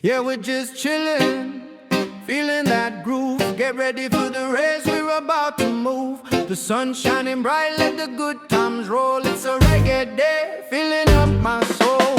Yeah, we're just chilling, feeling that groove. Get ready for the race, we're about to move. The sun shining bright, let the good times roll. It's a reggae day, filling up my soul.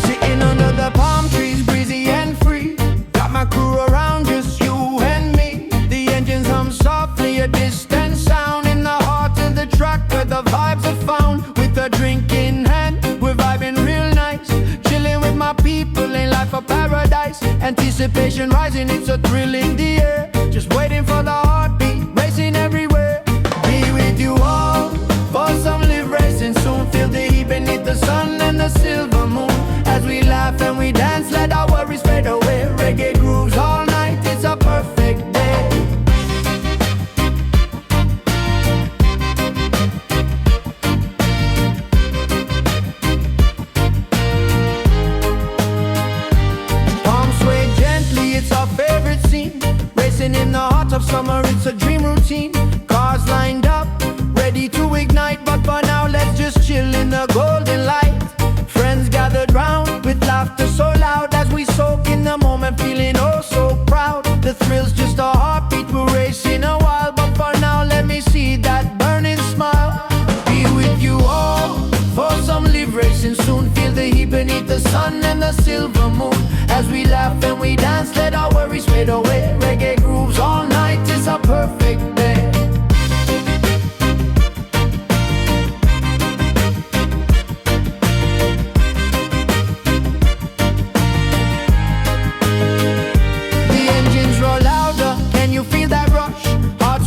Sitting under the palm trees, breezy and free. Got my crew around, just you and me. The engines hum softly, a distant sound in the heart of the track where the vibes are found. With a drink in hand, we're vibing real nice. Chilling with my people, ain't life a paradise. Anticipation rising, it's a thrill in the air. Just waiting for the heartbeat, racing everywhere. Be with you all, for some live racing soon. Feel the heat beneath the sun and the silver moon. As we laugh and we dance, let our worries fade away. Reggae grooves all night, it's a perfect day. Palms sway gently, it's our favorite scene. Racing in the heart of summer, it's a dream routine. Cars lined up, ready to ignite. But for now, let's just chill in the golden light. Friends gathered round with laughter so loud as we soak in the moment, feeling oh so proud. The thrill's just a heartbeat, we're racing a while. But for now, let me see that burning smile. Be with you all, for some live racing soon. Feel the heat beneath the sun and the silver moon. As we laugh and we dance, let our worries fade away. Reggae grooves all night, it's a perfect day.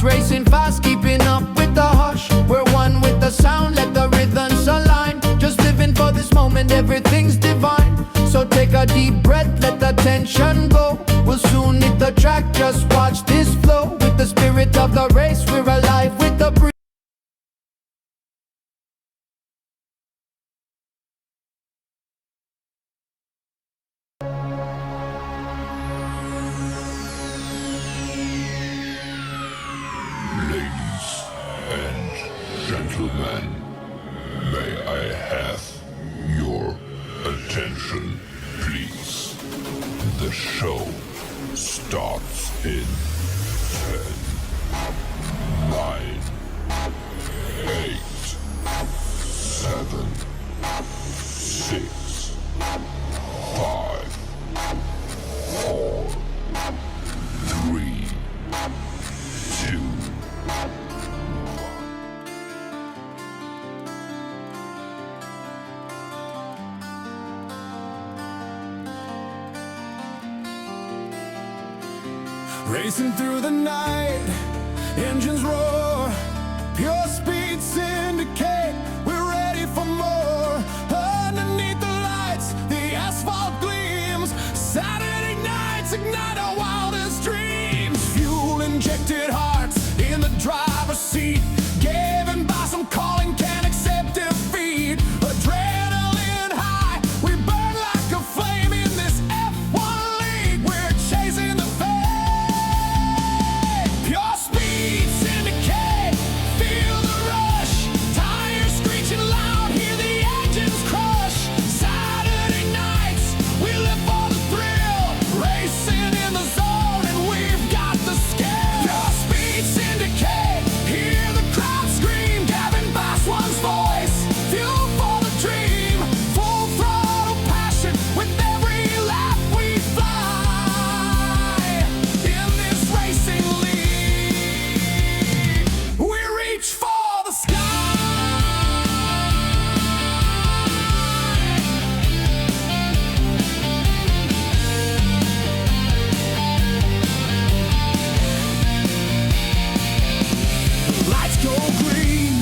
Racing fast, keeping up with the hush. We're one with the sound, let the rhythms align. Just living for this moment, everything's divine. So take a deep breath, let the tension go. We'll soon hit the track, just watch this flow. With the spirit of the race, we're alive with the breeze. Gentlemen, may I have your attention, please? The show starts in 10, 9, 8, 7, 6, 5, 4, 3, 2, racing through the night, engines roar, pure speed syndicate, we're ready for more. Underneath the lights, the asphalt gleams, Saturday nights ignite our wildest dreams. Fuel injected hearts in the driver's seat, given by some calling, can't accept defeat. Adrenaline high, we burn like a flame in this F1 league. We're chasing the pure speed syndicate, feel the rush. Tires screeching loud, hear the engines crush. Saturday nights, we live for the thrill. Racing in the zone and we've got the skill. Pure speed syndicate, hear the crowd scream. Gavin Bass one's voice, fuel for the dream. Full throttle passion with every lap we fly. In this racing league, we reach for the sky. Lights go green,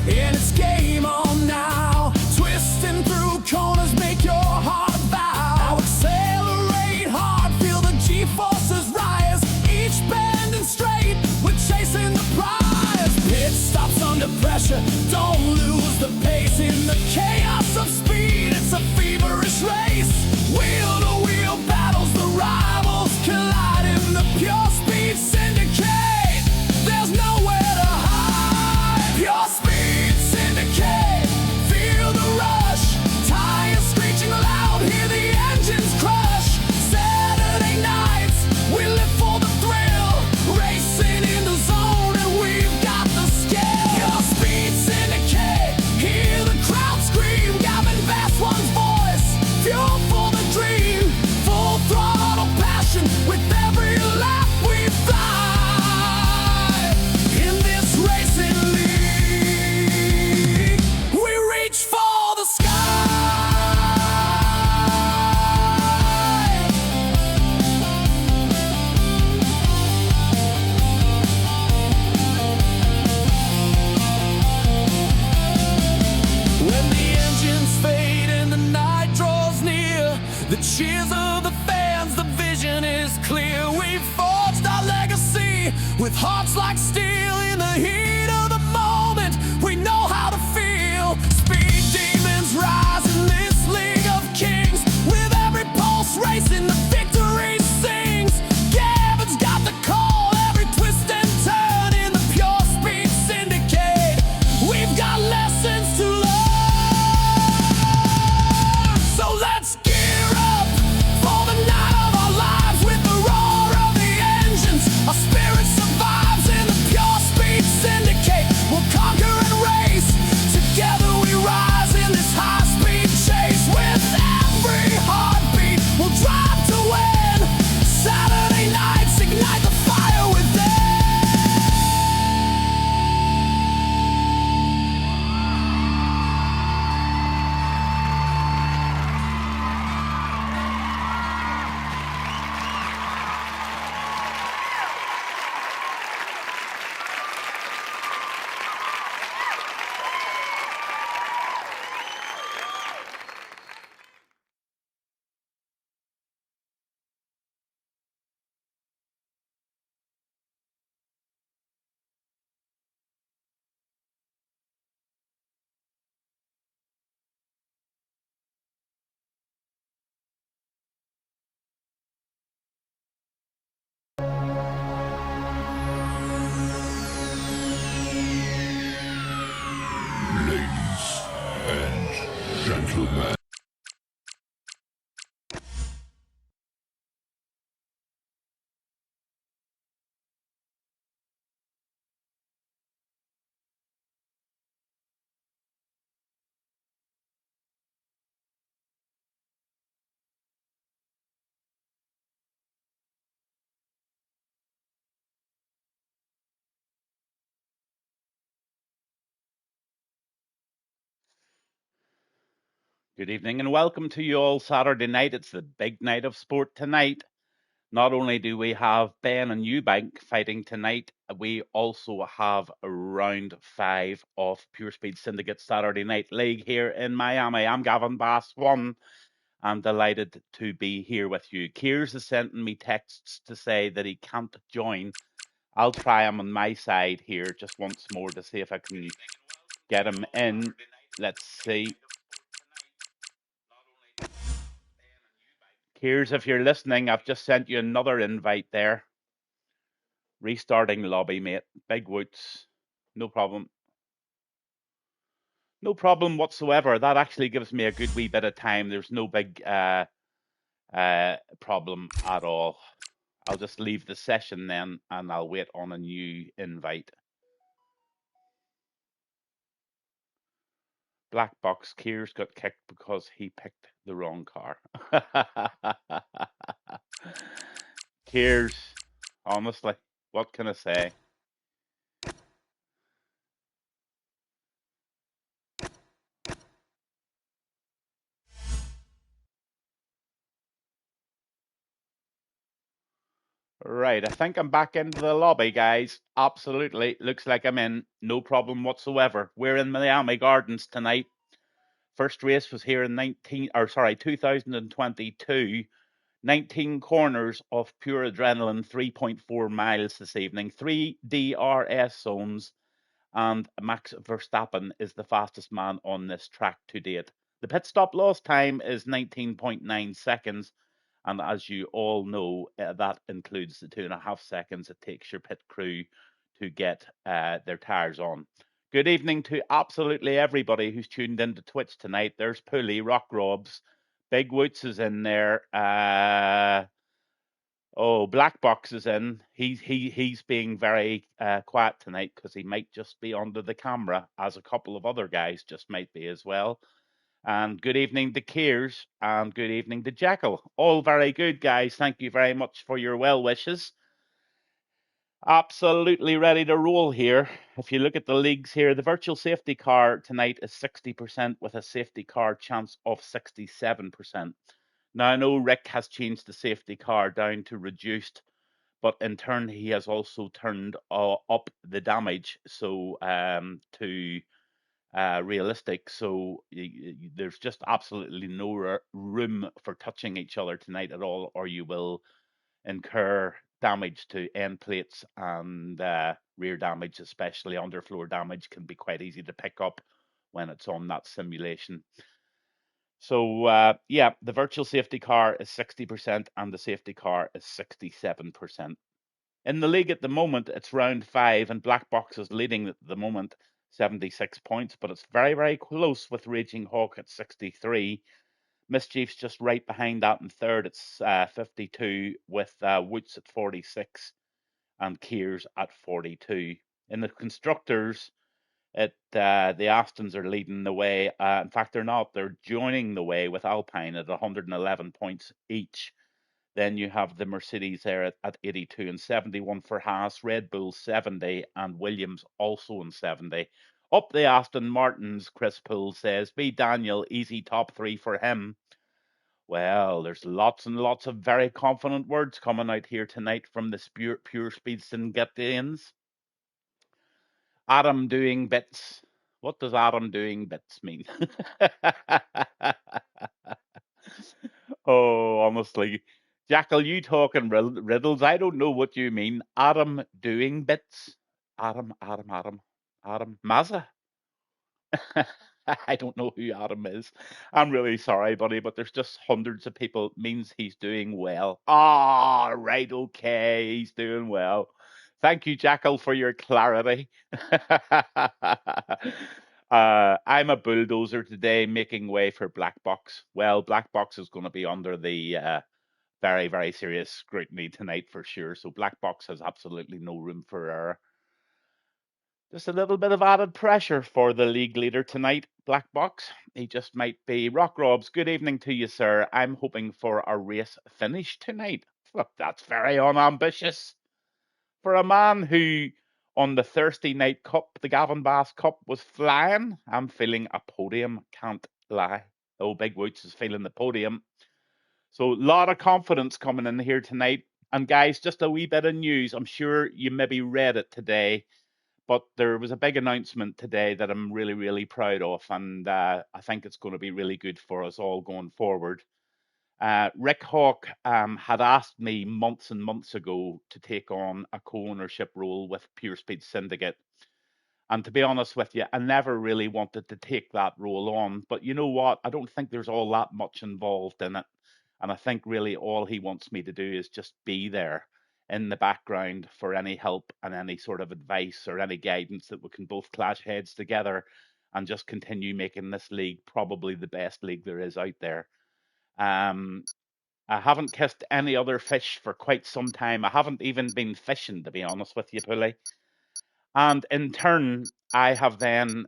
and it's game on now. Twisting through corners, make your heart vow. Now accelerate hard, feel the G-forces rise. Each bend and straight, we're chasing the prize. Pit stops under pressure, don't lose the pace. In the chaos of speed, it's a feverish race. Wheel to wheel battles, the rivals collide in the pure speed syndicate. With hearts like steel in the heat of the moment, we know how to feel. Speed demons rise in this league of kings. With every pulse racing, the victory sings. Gavin's got the call, every twist and turn in the pure speed syndicate. We've got lessons to learn. So let's gear up for the night of our lives with the roar of the engines. Our spirit survives in the pure speed syndicate. We'll conquer and race. Together we rise in this high-speed chase. With every heartbeat, we'll drive to win. Saturday nights ignite the fire within. Ladies and gentlemen. Good evening and welcome to you all Saturday night. It's the big night of sport tonight. Not only do we have Ben and Eubank fighting tonight, we also have round 5 of Pure Speed Syndicate Saturday Night League here in Miami. I'm Gavin Bass 1. I'm delighted to be here with you. Kiers is sending me texts to say that he can't join. I'll try him on my side here just once more to see if I can get him in. Let's see. Here's if you're listening, I've just sent you another invite there. Restarting lobby, mate. Big Woods. No problem. No problem whatsoever. That actually gives me a good wee bit of time. There's no big problem at all. I'll just leave the session then and I'll wait on a new invite. Black Box Kiers got kicked because he picked the wrong car. Kiers, honestly, what can I say? Right, I think I'm back into the lobby, guys. Absolutely. Looks like I'm in. No problem whatsoever. We're in Miami Gardens tonight. First race was here in 2022. 19 corners of pure adrenaline, 3.4 miles this evening, 3 DRS zones, and Max Verstappen is the fastest man on this track to date. The pit stop loss time is 19.9 seconds, and as you all know, that includes the 2.5 seconds it takes your pit crew to get their tyres on. Good evening to absolutely everybody who's tuned into Twitch tonight. There's Pulley, Rock Robs, Big Woods is in there. Black Box is in. He's being very quiet tonight because he might just be under the camera, as a couple of other guys just might be as well. And good evening to Kiers, and good evening to Jekyll. All very good, guys. Thank you very much for your well wishes. Absolutely ready to roll here. If you look at the leagues here, the virtual safety car tonight is 60% with a safety car chance of 67%. Now, I know Rick has changed the safety car down to reduced, but in turn, he has also turned up the damage to realistic. So there's just absolutely no room for touching each other tonight at all, or you will incur damage to end plates and rear damage, especially underfloor damage, can be quite easy to pick up when it's on that simulation. So yeah, the virtual safety car is 60% and the safety car is 67%. In the league at the moment, it's round 5 and Black Box is leading at the moment, 76 points, but it's very, very close with Raging Hawk at 63. Mischief's just right behind that in third. It's 52 with Woots at 46 and Keers at 42. In the constructors, the Astons are leading the way. In fact, they're not. They're joining the way with Alpine at 111 points each. Then you have the Mercedes there at 82 and 71 for Haas, Red Bull 70, and Williams also in 70. Up the Aston Martins, Chris Poole says, B. Daniel, easy top 3 for him. Well, there's lots and lots of very confident words coming out here tonight from the Pure Speed Syndicatians. Adam doing bits. What does Adam doing bits mean? Oh, honestly. Jackal, you talking riddles? I don't know what you mean. Adam doing bits? Adam. Mazza? I don't know who Adam is. I'm really sorry, buddy, but there's just hundreds of people. It means he's doing well. Ah, right, okay, he's doing well. Thank you, Jackal, for your clarity. I'm a bulldozer today, making way for Black Box. Well, Black Box is going to be under the very, very serious scrutiny tonight for sure. So Black Box has absolutely no room for error. Just a little bit of added pressure for the league leader tonight, Black Box. He just might be. Rock Robs, good evening to you, sir. I'm hoping for a race finish tonight. Look, that's very unambitious. For a man who, on the Thursday night cup, the Gavin Bass Cup, was flying, I'm feeling a podium, can't lie. Oh, Big Woods is feeling the podium. So a lot of confidence coming in here tonight. And guys, just a wee bit of news. I'm sure you maybe read it today. But there was a big announcement today that I'm really, really proud of, and I think it's going to be really good for us all going forward. Rick Hawk had asked me months and months ago to take on a co-ownership role with Pure Speed Syndicate. And to be honest with you, I never really wanted to take that role on. But you know what? I don't think there's all that much involved in it. And I think really all he wants me to do is just be there in the background for any help and any sort of advice or any guidance that we can both clash heads together and just continue making this league probably the best league there is out there. I haven't kissed any other fish for quite some time. I haven't even been fishing, to be honest with you, Pulley. And in turn, I have then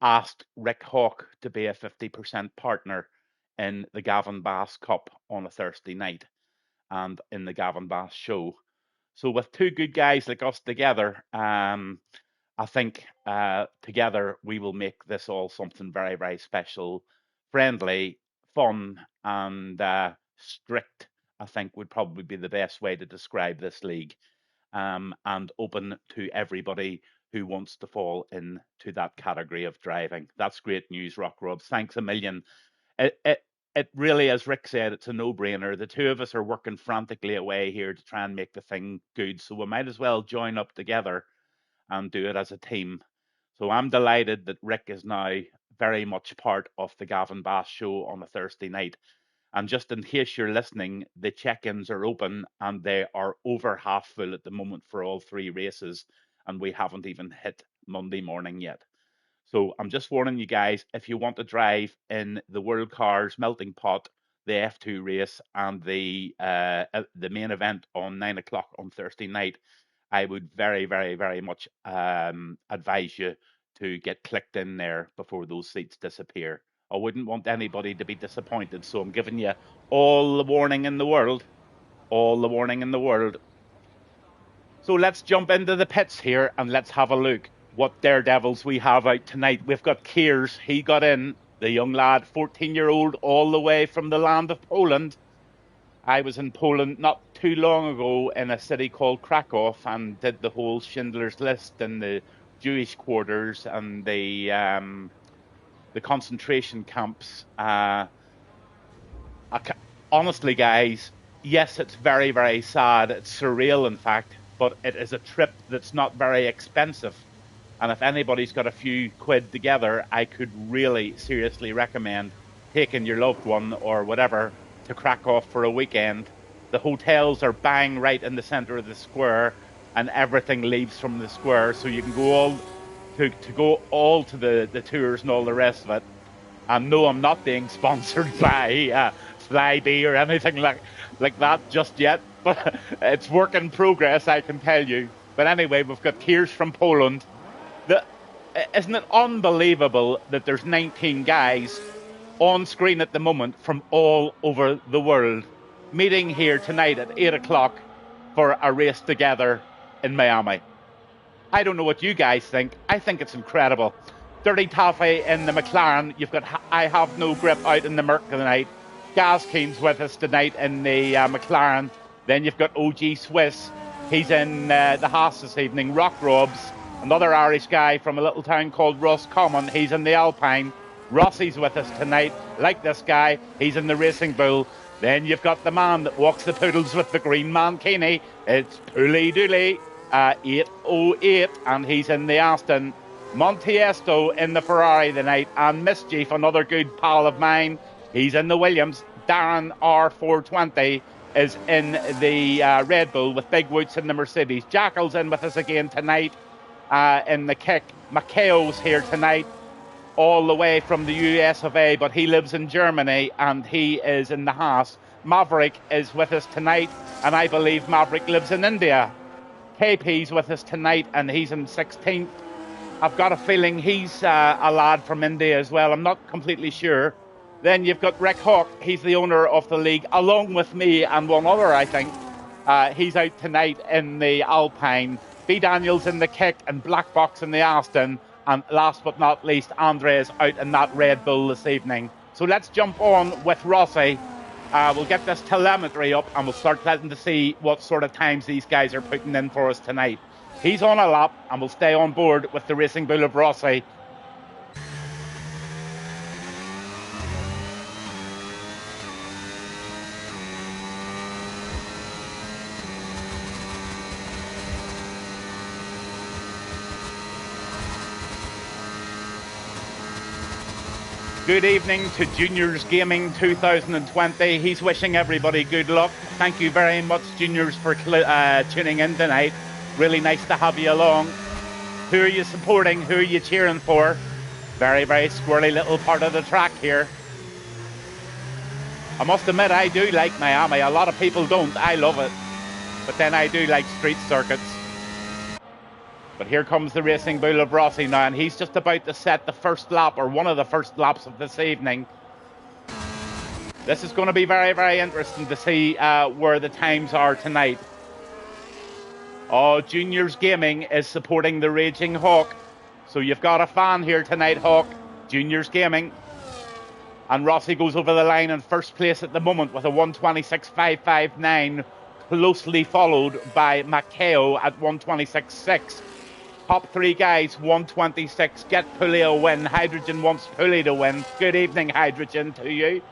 asked Rick Hawk to be a 50% partner in the Gavin Bass Cup on a Thursday night and in the Gavin Bass show. So with two good guys like us together, I think together we will make this all something very, very special, friendly, fun, and strict, I think would probably be the best way to describe this league, and open to everybody who wants to fall into that category of driving. That's great news, Rock Robs. Thanks a million. It really, as Rick said, it's a no-brainer. The two of us are working frantically away here to try and make the thing good, so we might as well join up together and do it as a team. So I'm delighted that Rick is now very much part of the Gavin Bass show on a Thursday night. And just in case you're listening, the check-ins are open and they are over half full at the moment for all three races, and we haven't even hit Monday morning yet. So I'm just warning you guys, if you want to drive in the World Cars Melting Pot, the F2 race, and the main event on 9 o'clock on Thursday night, I would very, very, very much advise you to get clicked in there before those seats disappear. I wouldn't want anybody to be disappointed, so I'm giving you all the warning in the world. All the warning in the world. So let's jump into the pits here and let's have a look what daredevils we have out tonight. We've got Keers. He got in, the young lad, 14-year-old, all the way from the land of Poland. I was in Poland not too long ago in a city called Krakow and did the whole Schindler's List and the Jewish quarters and the concentration camps. Honestly, guys, yes, it's very, very sad. It's surreal, in fact, but it is a trip that's not very expensive. And if anybody's got a few quid together, I could really seriously recommend taking your loved one or whatever to crack off for a weekend. The hotels are bang right in the center of the square, and everything leaves from the square, so you can go all to the tours and all the rest of it. And no, I'm not being sponsored by Flybe or anything like that just yet, but it's work in progress, I can tell you. But anyway, we've got Tears from Poland. Isn't it unbelievable that there's 19 guys on screen at the moment from all over the world meeting here tonight at 8 o'clock for a race together in Miami? I don't know what you guys think. I think it's incredible. Dirty Toffee in the McLaren. You've got I Have No Grip out in the Merc tonight. Gaz Keen's with us tonight in the McLaren. Then you've got OG Swiss. He's in the Haas this evening. Rock Robs, another Irish guy from a little town called Roscommon. He's in the Alpine. Rossi's with us tonight. Like this guy, he's in the Racing Bull. Then you've got the man that walks the poodles with the green mankini. It's Pulley Dooley, 808, and he's in the Aston. Montiesto in the Ferrari tonight, and Mischief, another good pal of mine, he's in the Williams. Darren R420 is in the Red Bull with Big Woods in the Mercedes. Jackal's in with us again tonight in the Kick. Maceo's here tonight, all the way from the US of A, but he lives in Germany and he is in the Haas. Maverick is with us tonight, and I believe Maverick lives in India. KP's with us tonight, and he's in 16th. I've got a feeling he's a lad from India as well. I'm not completely sure. Then you've got Rick Hawk. He's the owner of the league, along with me and one other, I think. He's out tonight in the Alpine. B. Daniels in the Kick and Black Box in the Aston. And last but not least, Andre is out in that Red Bull this evening. So let's jump on with Rossi. We'll get this telemetry up and we'll start letting to see what sort of times these guys are putting in for us tonight. He's on a lap and we'll stay on board with the Racing Bull of Rossi. Good evening to Juniors Gaming 2020. He's wishing everybody good luck. Thank you very much, Juniors, for tuning in tonight. Really nice to have you along. Who are you supporting? Who are you cheering for? Very, very squirrely little part of the track here. I must admit, I do like Miami. A lot of people don't. I love it. But then I do like street circuits. But here comes the Racing Bull of Rossi now, and he's just about to set the first lap, or one of the first laps of this evening. This is going to be very, very interesting to see where the times are tonight. Oh, Juniors Gaming is supporting the Raging Hawk. So you've got a fan here tonight, Hawk. Juniors Gaming. And Rossi goes over the line in first place at the moment with a 1:26.559, closely followed by Maceo at 1:26.6. Top three guys, 1:26. Get Pulley a win. Hydrogen wants Pulley to win. Good evening, Hydrogen, to you.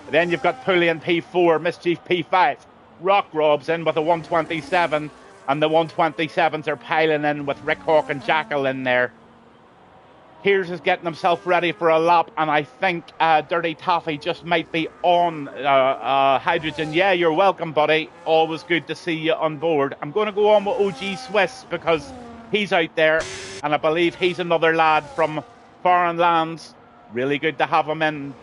Then you've got Pulley in P4, Mischief P5. Rock Rob's in with a 1:27. And the 1:27s are piling in with Rick Hawk and Jackal in there. Here's is getting himself ready for a lap, and I think Dirty Toffee just might be on Hydrogen. Yeah, you're welcome, buddy. Always good to see you on board. I'm going to go on with OG Swiss because he's out there, and I believe he's another lad from foreign lands. Really good to have him in.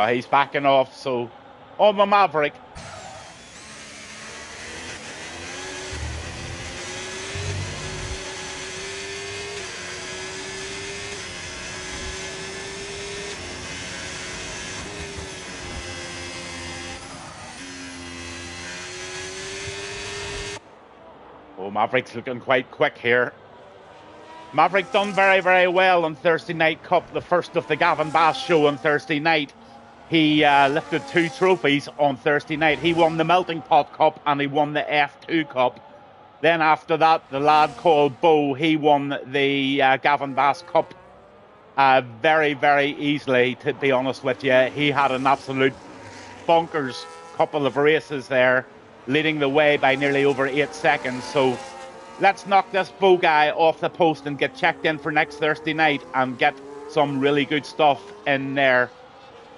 He's backing off, so on the Maverick. Oh, Maverick's looking quite quick here. Maverick done very, very well on Thursday Night Cup, the first of the Gavin Bass show on Thursday night. He lifted 2 trophies on Thursday night. He won the Melting Pot Cup and he won the F2 Cup. Then after that, the lad called Bo, he won the Gavin Bass Cup very, very easily, to be honest with you. He had an absolute bonkers couple of races there, leading the way by nearly over 8 seconds. So let's knock this Bow guy off the post and get checked in for next Thursday night and get some really good stuff in there.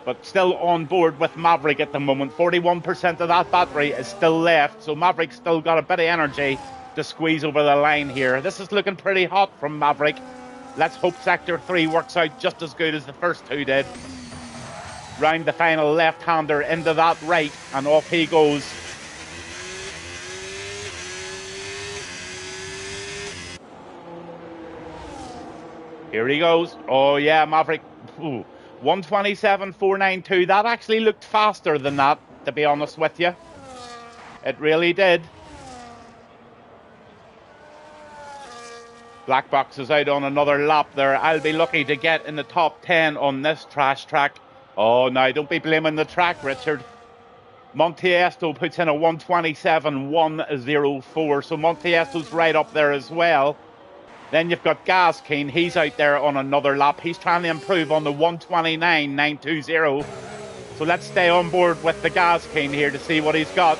But still on board with Maverick at the moment. 41% of that battery is still left, so Maverick's still got a bit of energy to squeeze over the line here. This is looking pretty hot from Maverick. Let's hope Sector 3 works out just as good as the first two did. Round the final left-hander into that right, and off he goes. Here he goes. Oh yeah, Maverick. 127.492. That actually looked faster than that, to be honest with you. It really did. Black Box is out on another lap there. I'll be lucky to get in the top 10 on this trash track. Oh, now don't be blaming the track, Richard. Montiesto puts in a 127.104, so Montiesto's right up there as well. Then you've got Gaskeen. He's out there on another lap. He's trying to improve on the 129.920. So let's stay on board with the Gaskeen here to see what he's got.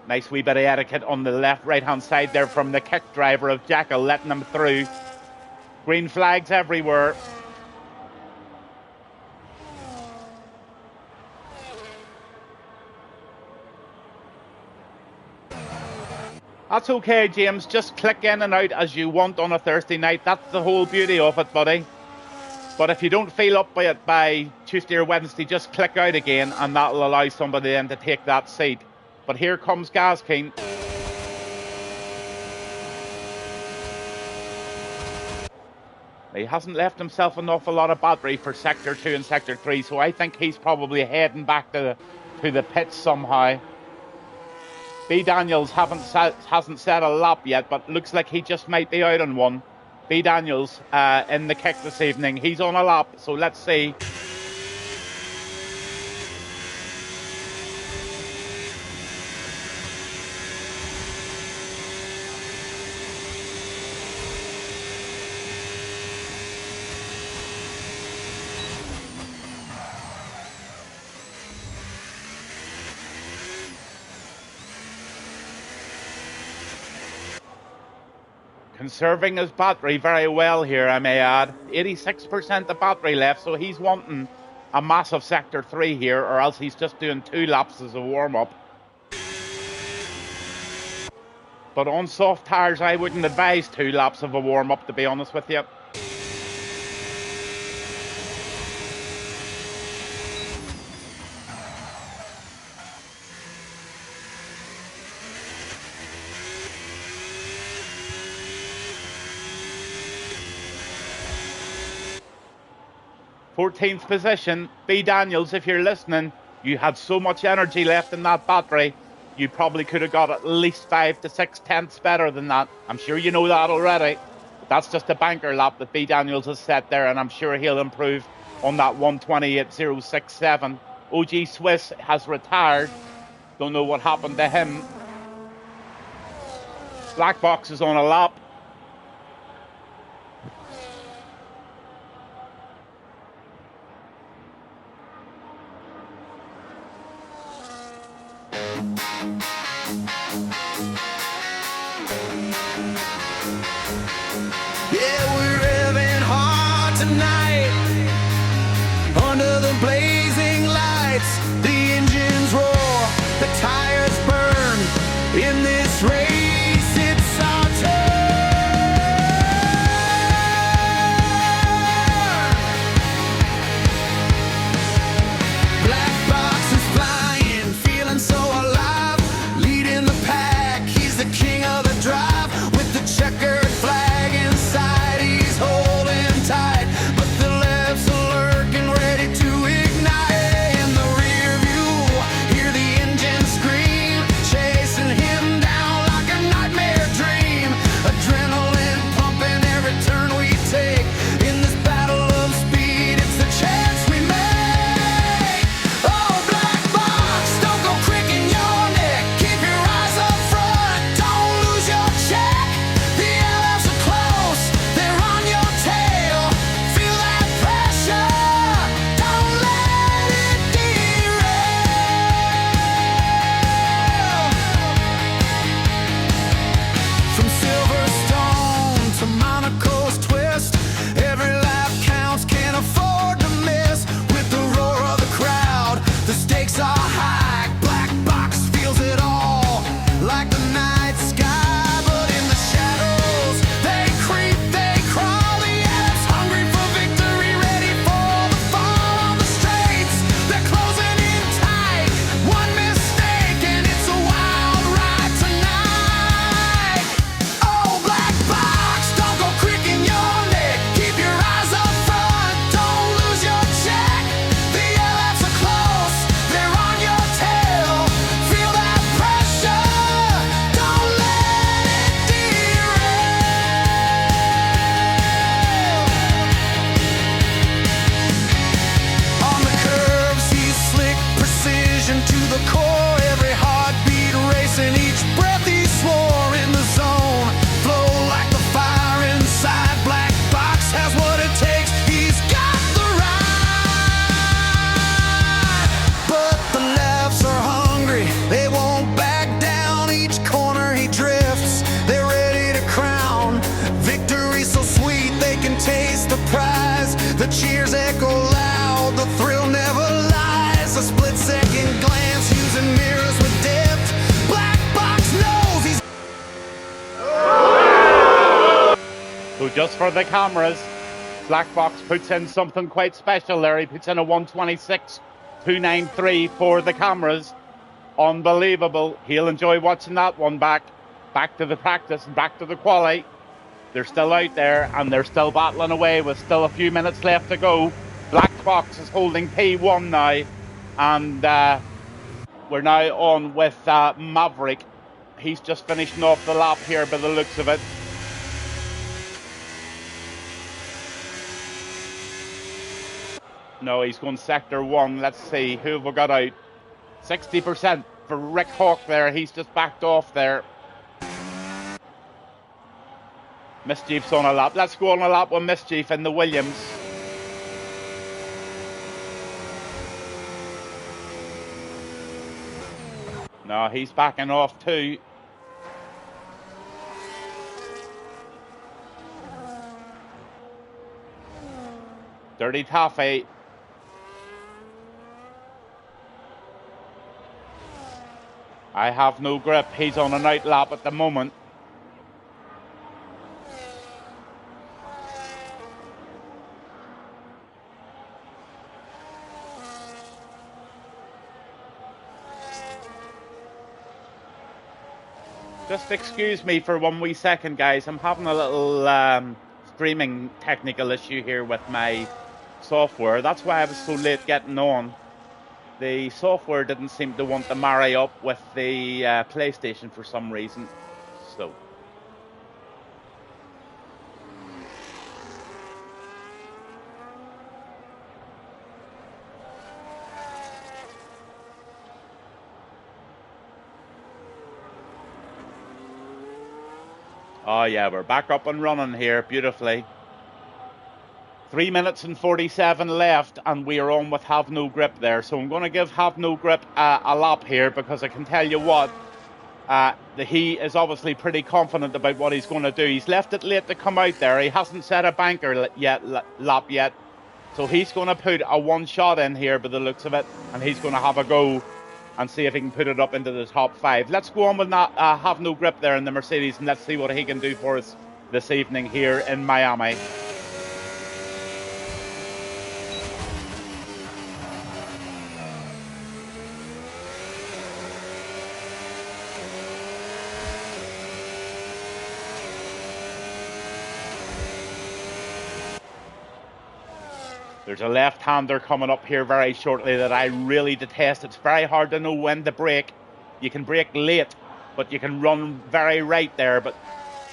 Nice wee bit of etiquette on the right-hand side there from the kick driver of Jekyll, letting him through. Green flags everywhere. That's okay, James. Just click in and out as you want on a Thursday night. That's the whole beauty of it, buddy. But if you don't feel up by it by Tuesday or Wednesday, just click out again, and that'll allow somebody then to take that seat. But here comes Gaskeen. He hasn't left himself an awful lot of battery for Sector 2 and Sector 3, so I think he's probably heading back to the pits somehow. B. Daniels hasn't set a lap yet, but looks like he just might be out on one. B. Daniels in the kick this evening. He's on a lap, so let's see. Conserving his battery very well here, I may add. 86% of battery left, so he's wanting a massive Sector 3 here, or else he's just doing 2 laps as a warm-up. But on soft tyres, I wouldn't advise 2 laps of a warm-up, to be honest with you. Fourteenth position, B. Daniels, if you're listening, you had so much energy left in that battery, you probably could have got at least 5 to 6 tenths better than that. I'm sure you know that already. But that's just a banker lap that B. Daniels has set there, and I'm sure he'll improve on that 128.067. OG Swiss has retired. Don't know what happened to him. Black Box is on a lap. Yeah, we're revving hard tonight. Under the blazing lights, the engines roar, the tires burn. In this race, it's our turn. Black Box is flying, feeling so alive. just for the cameras. Black Box puts in something quite special there. He puts in a 1:26.293 for the cameras. Unbelievable. He'll enjoy watching that one back to the practice and back to the quali. They're still out there and they're still battling away with still a few minutes left to go. Black Box is holding P1 now, and we're now on with Maverick. He's just finishing off the lap here by the looks of it. No, he's going sector 1. Let's see, who have we got out? 60% for Rick Hawk there. He's just backed off there. Mischief's on a lap. Let's go on a lap with Mischief in the Williams. No, he's backing off too. Dirty Taffy. I have no grip. He's on an out lap at the moment. Just excuse me for 1 wee second, guys. I'm having a little streaming technical issue here with my software. That's why I was so late getting on. The software didn't seem to want to marry up with the PlayStation for some reason. So. Oh yeah, we're back up and running here beautifully. 3 minutes and 47 left, and we are on with Have No Grip there. So I'm going to give Have No Grip a lap here, because I can tell you what, he is obviously pretty confident about what he's going to do. He's left it late to come out there. He hasn't set a banker lap yet. So he's going to put a one shot in here by the looks of it, and he's going to have a go and see if he can put it up into the top 5. Let's go on with that, Have No Grip there in the Mercedes, and let's see what he can do for us this evening here in Miami. There's a left-hander coming up here very shortly that I really detest. It's very hard to know when to brake. You can brake late, but you can run very right there. But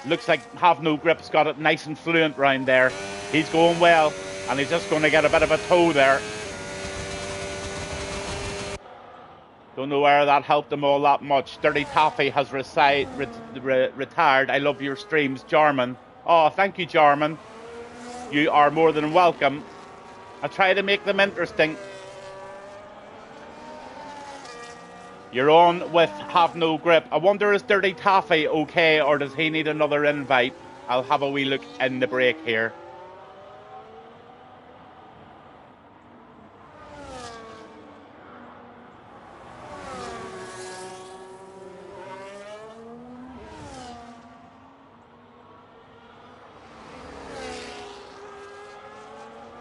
looks like Have No Grip's got it nice and fluent round there. He's going well, and he's just going to get a bit of a toe there. Don't know where that helped him all that much. Dirty Taffy has retired. I love your streams, Jarman. Oh, thank you, Jarman. You are more than welcome. I try to make them interesting. You're on with Have No Grip. I wonder, is Dirty Taffy okay, or does he need another invite? I'll have a wee look in the break here.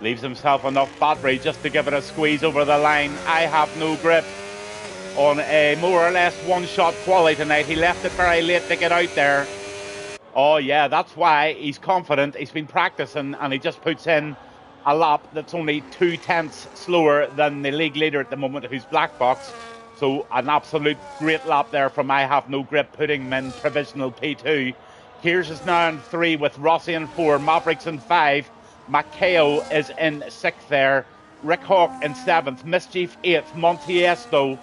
Leaves himself enough battery just to give it a squeeze over the line. I Have No Grip on a more or less one-shot quali tonight. He left it very late to get out there. Oh yeah, that's why he's confident. He's been practicing, and he just puts in a lap that's only 2/10 slower than the league leader at the moment, who's Black Box. So an absolute great lap there from I Have No Grip, putting him in provisional P2. Kears is now in 3 with Rossi in 4, Mavericks in 5. Macao is in 6th there. Rick Hawk in 7th. Mischief 8th. Montecito,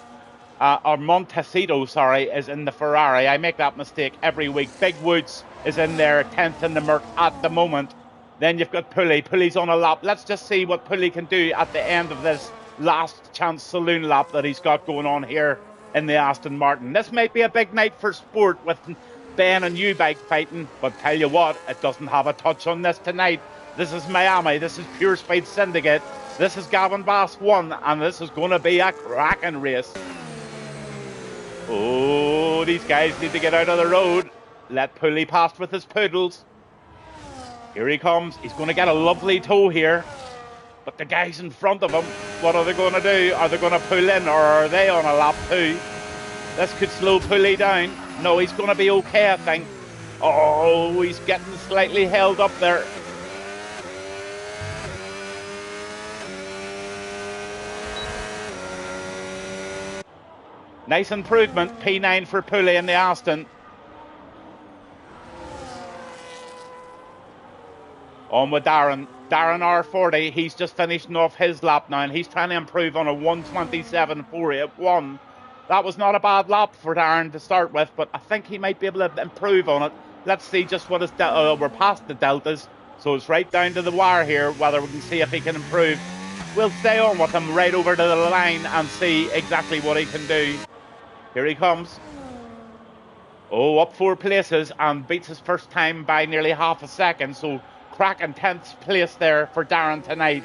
is in the Ferrari. I make that mistake every week. Big Woods is in there, 10th in the Merc at the moment. Then you've got Pulley. Pulley's on a lap. Let's just see what Pulley can do at the end of this last chance saloon lap that he's got going on here in the Aston Martin. This might be a big night for sport with Ben and Eubank fighting, but tell you what, it doesn't have a touch on this tonight. This is Miami. This is Pure Speed Syndicate. This is Gavin Bass 1, and this is going to be a cracking race. Oh, these guys need to get out of the road. Let Pulley pass with his poodles. Here he comes. He's going to get a lovely toe here. But the guys in front of him, what are they going to do? Are they going to pull in, or are they on a lap too? This could slow Pulley down. No, he's going to be okay, I think. Oh, he's getting slightly held up there. Nice improvement. P9 for Pulley in the Aston. On with Darren. Darren R40. He's just finishing off his lap now, and he's trying to improve on a 1:27.481. That was not a bad lap for Darren to start with, but I think he might be able to improve on it. Let's see just what his we're past the deltas, so it's right down to the wire here, whether we can see if he can improve. We'll stay on with him right over to the line and see exactly what he can do. Here he comes. Oh, up 4 places and beats his first time by nearly half a second, so cracking 10th place there for Darren tonight.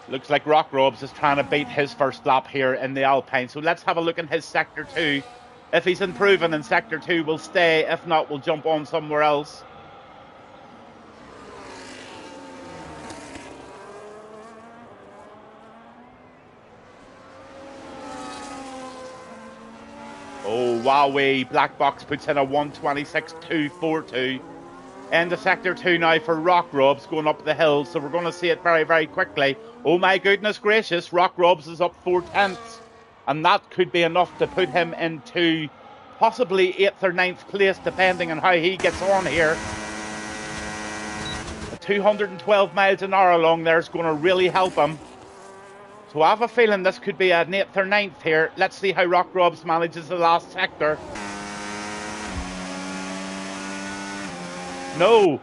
Looks like Rock Robes is trying to beat his first lap here in the Alpine. So let's have a look in his Sector 2. If he's improving in Sector 2, we'll stay. If not, we'll jump on somewhere else. Oh, wowee. Black Box puts in a 1:26.242. End of Sector 2 now for Rock Robes going up the hill. So we're going to see it very, very quickly. Oh my goodness gracious. Rock Robes is up 4 tenths. And that could be enough to put him into possibly 8th or 9th place, depending on how he gets on here. 212 miles an hour along there is going to really help him. So I have a feeling this could be an 8th or 9th here. Let's see how Rock Robes manages the last sector. No,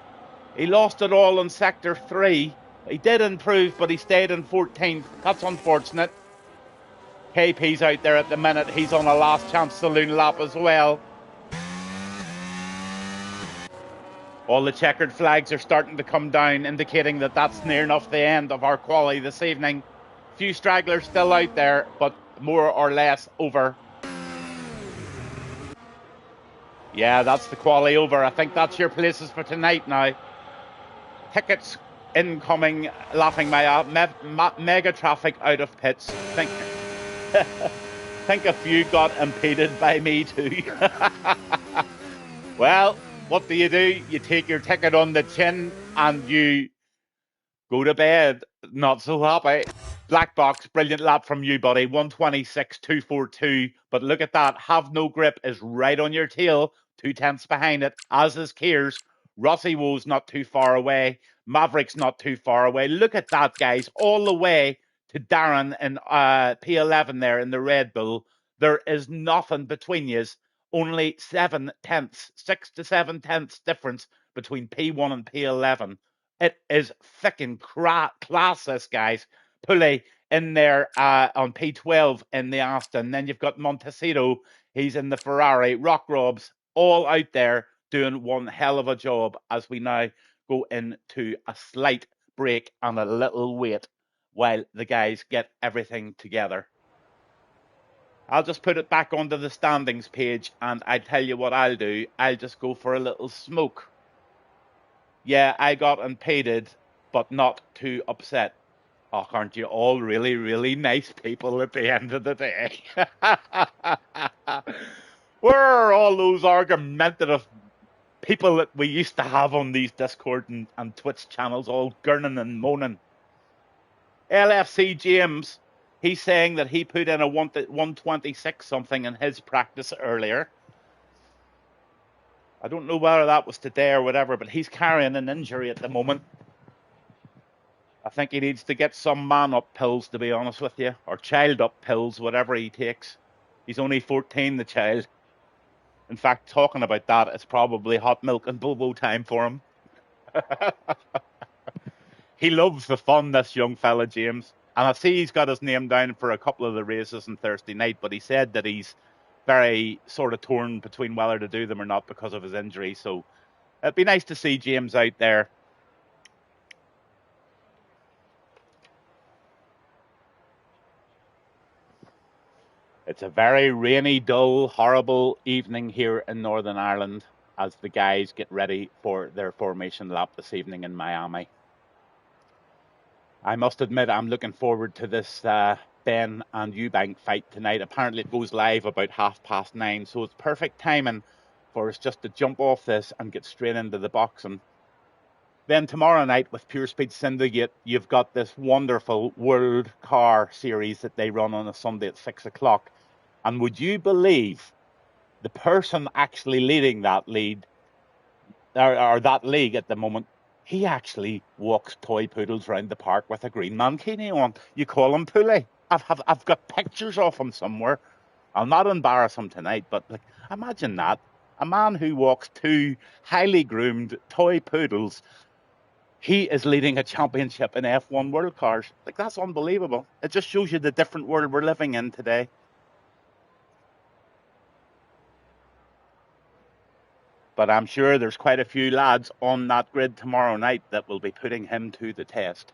he lost it all in Sector 3. He did improve, but he stayed in 14th. That's unfortunate. KP's out there at the minute. He's on a last chance saloon lap as well. All the checkered flags are starting to come down, indicating that that's near enough the end of our quali this evening. Few stragglers still out there, but more or less over. Yeah, that's the quali over. I think that's your places for tonight now. Tickets incoming, laughing my mega traffic out of pits. Think a few got impeded by me too. Well, what do? You take your ticket on the chin and you go to bed. Not so happy. Black Box, brilliant lap from you, buddy. 1:26.242. But look at that. Have No Grip is right on your tail. 2 tenths behind it, as is Kears. Rossi Woe's not too far away. Maverick's not too far away. Look at that, guys. All the way to Darren in P11 there in the Red Bull. There is nothing between yous. Only 7 tenths, 6 to 7 tenths difference between P1 and P11. It is thicking class, this, guys. Pulley in there on P12 in the Aston. Then you've got Montecito. He's in the Ferrari. Rock Robes all out there doing one hell of a job as we now go into a slight break and a little wait while the guys get everything together. I'll just put it back onto the standings page, and I tell you what I'll do. I'll just go for a little smoke. Yeah, I got impeded, but not too upset. Oh, aren't you all really, really nice people at the end of the day? Where are all those argumentative people that we used to have on these Discord and Twitch channels, all gurning and moaning? LFC James, he's saying that he put in a 1:26 something in his practice earlier. I don't know whether that was today or whatever, but he's carrying an injury at the moment. I think he needs to get some man-up pills, to be honest with you, or child-up pills, whatever he takes. He's only 14, the child. In fact, talking about that, it's probably hot milk and bobo time for him. He loves the fun, this young fella, James. And I see he's got his name down for a couple of the races on Thursday night, but he said that he's very sort of torn between whether to do them or not because of his injury. So it'd be nice to see James out there. It's a very rainy, dull, horrible evening here in Northern Ireland as the guys get ready for their formation lap this evening in Miami. I must admit, I'm looking forward to this Ben and Eubank fight tonight. Apparently, it goes live about 9:30, so it's perfect timing for us just to jump off this and get straight into the boxing. Then tomorrow night with Pure Speed Syndicate, you've got this wonderful World Car Series that they run on a Sunday at 6 o'clock. And would you believe the person actually leading that lead, or that league at the moment, he actually walks toy poodles around the park with a green mankini on. You call him Pulley. I've got pictures of him somewhere. I'll not embarrass him tonight, but like, imagine that. A man who walks two highly groomed toy poodles, he is leading a championship in F1 World Cars. Like, that's unbelievable. It just shows you the different world we're living in today. But I'm sure there's quite a few lads on that grid tomorrow night that will be putting him to the test.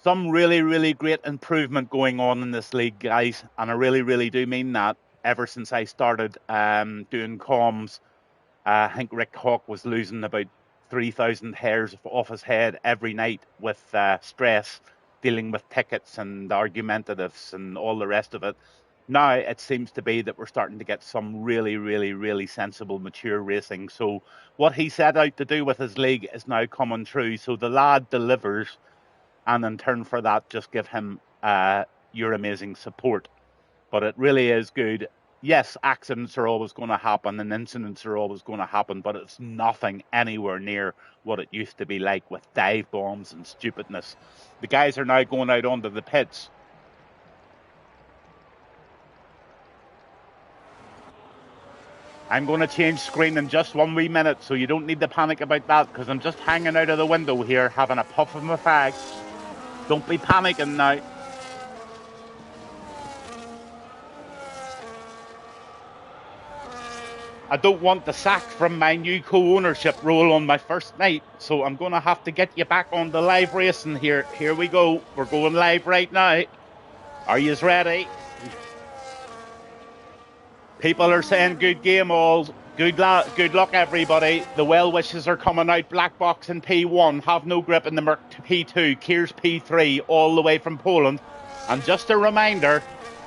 Some really, really great improvement going on in this league, guys. And I really, really do mean that. Ever since I started doing comms, I think Rick Hawk was losing about 3,000 hairs off his head every night with stress, dealing with tickets and argumentatives and all the rest of it. Now it seems to be that we're starting to get some really, really, really sensible, mature racing. So what he set out to do with his league is now coming true. So the lad delivers, and in turn for that, just give him your amazing support. But it really is good. Yes, accidents are always going to happen and incidents are always going to happen, but it's nothing anywhere near what it used to be like with dive bombs and stupidness. The guys are now going out onto the pits. I'm going to change screen in just 1 wee minute, so you don't need to panic about that, because I'm just hanging out of the window here, having a puff of my fag. Don't be panicking now. I don't want the sack from my new co-ownership role on my first night, so I'm going to have to get you back on the live racing here. Here we go. We're going live right now. Are you ready? People are saying good game all. Good luck, everybody. The well wishes are coming out. Black box in P1. Have no grip in the Merc P2. Kiers P3 all the way from Poland. And just a reminder,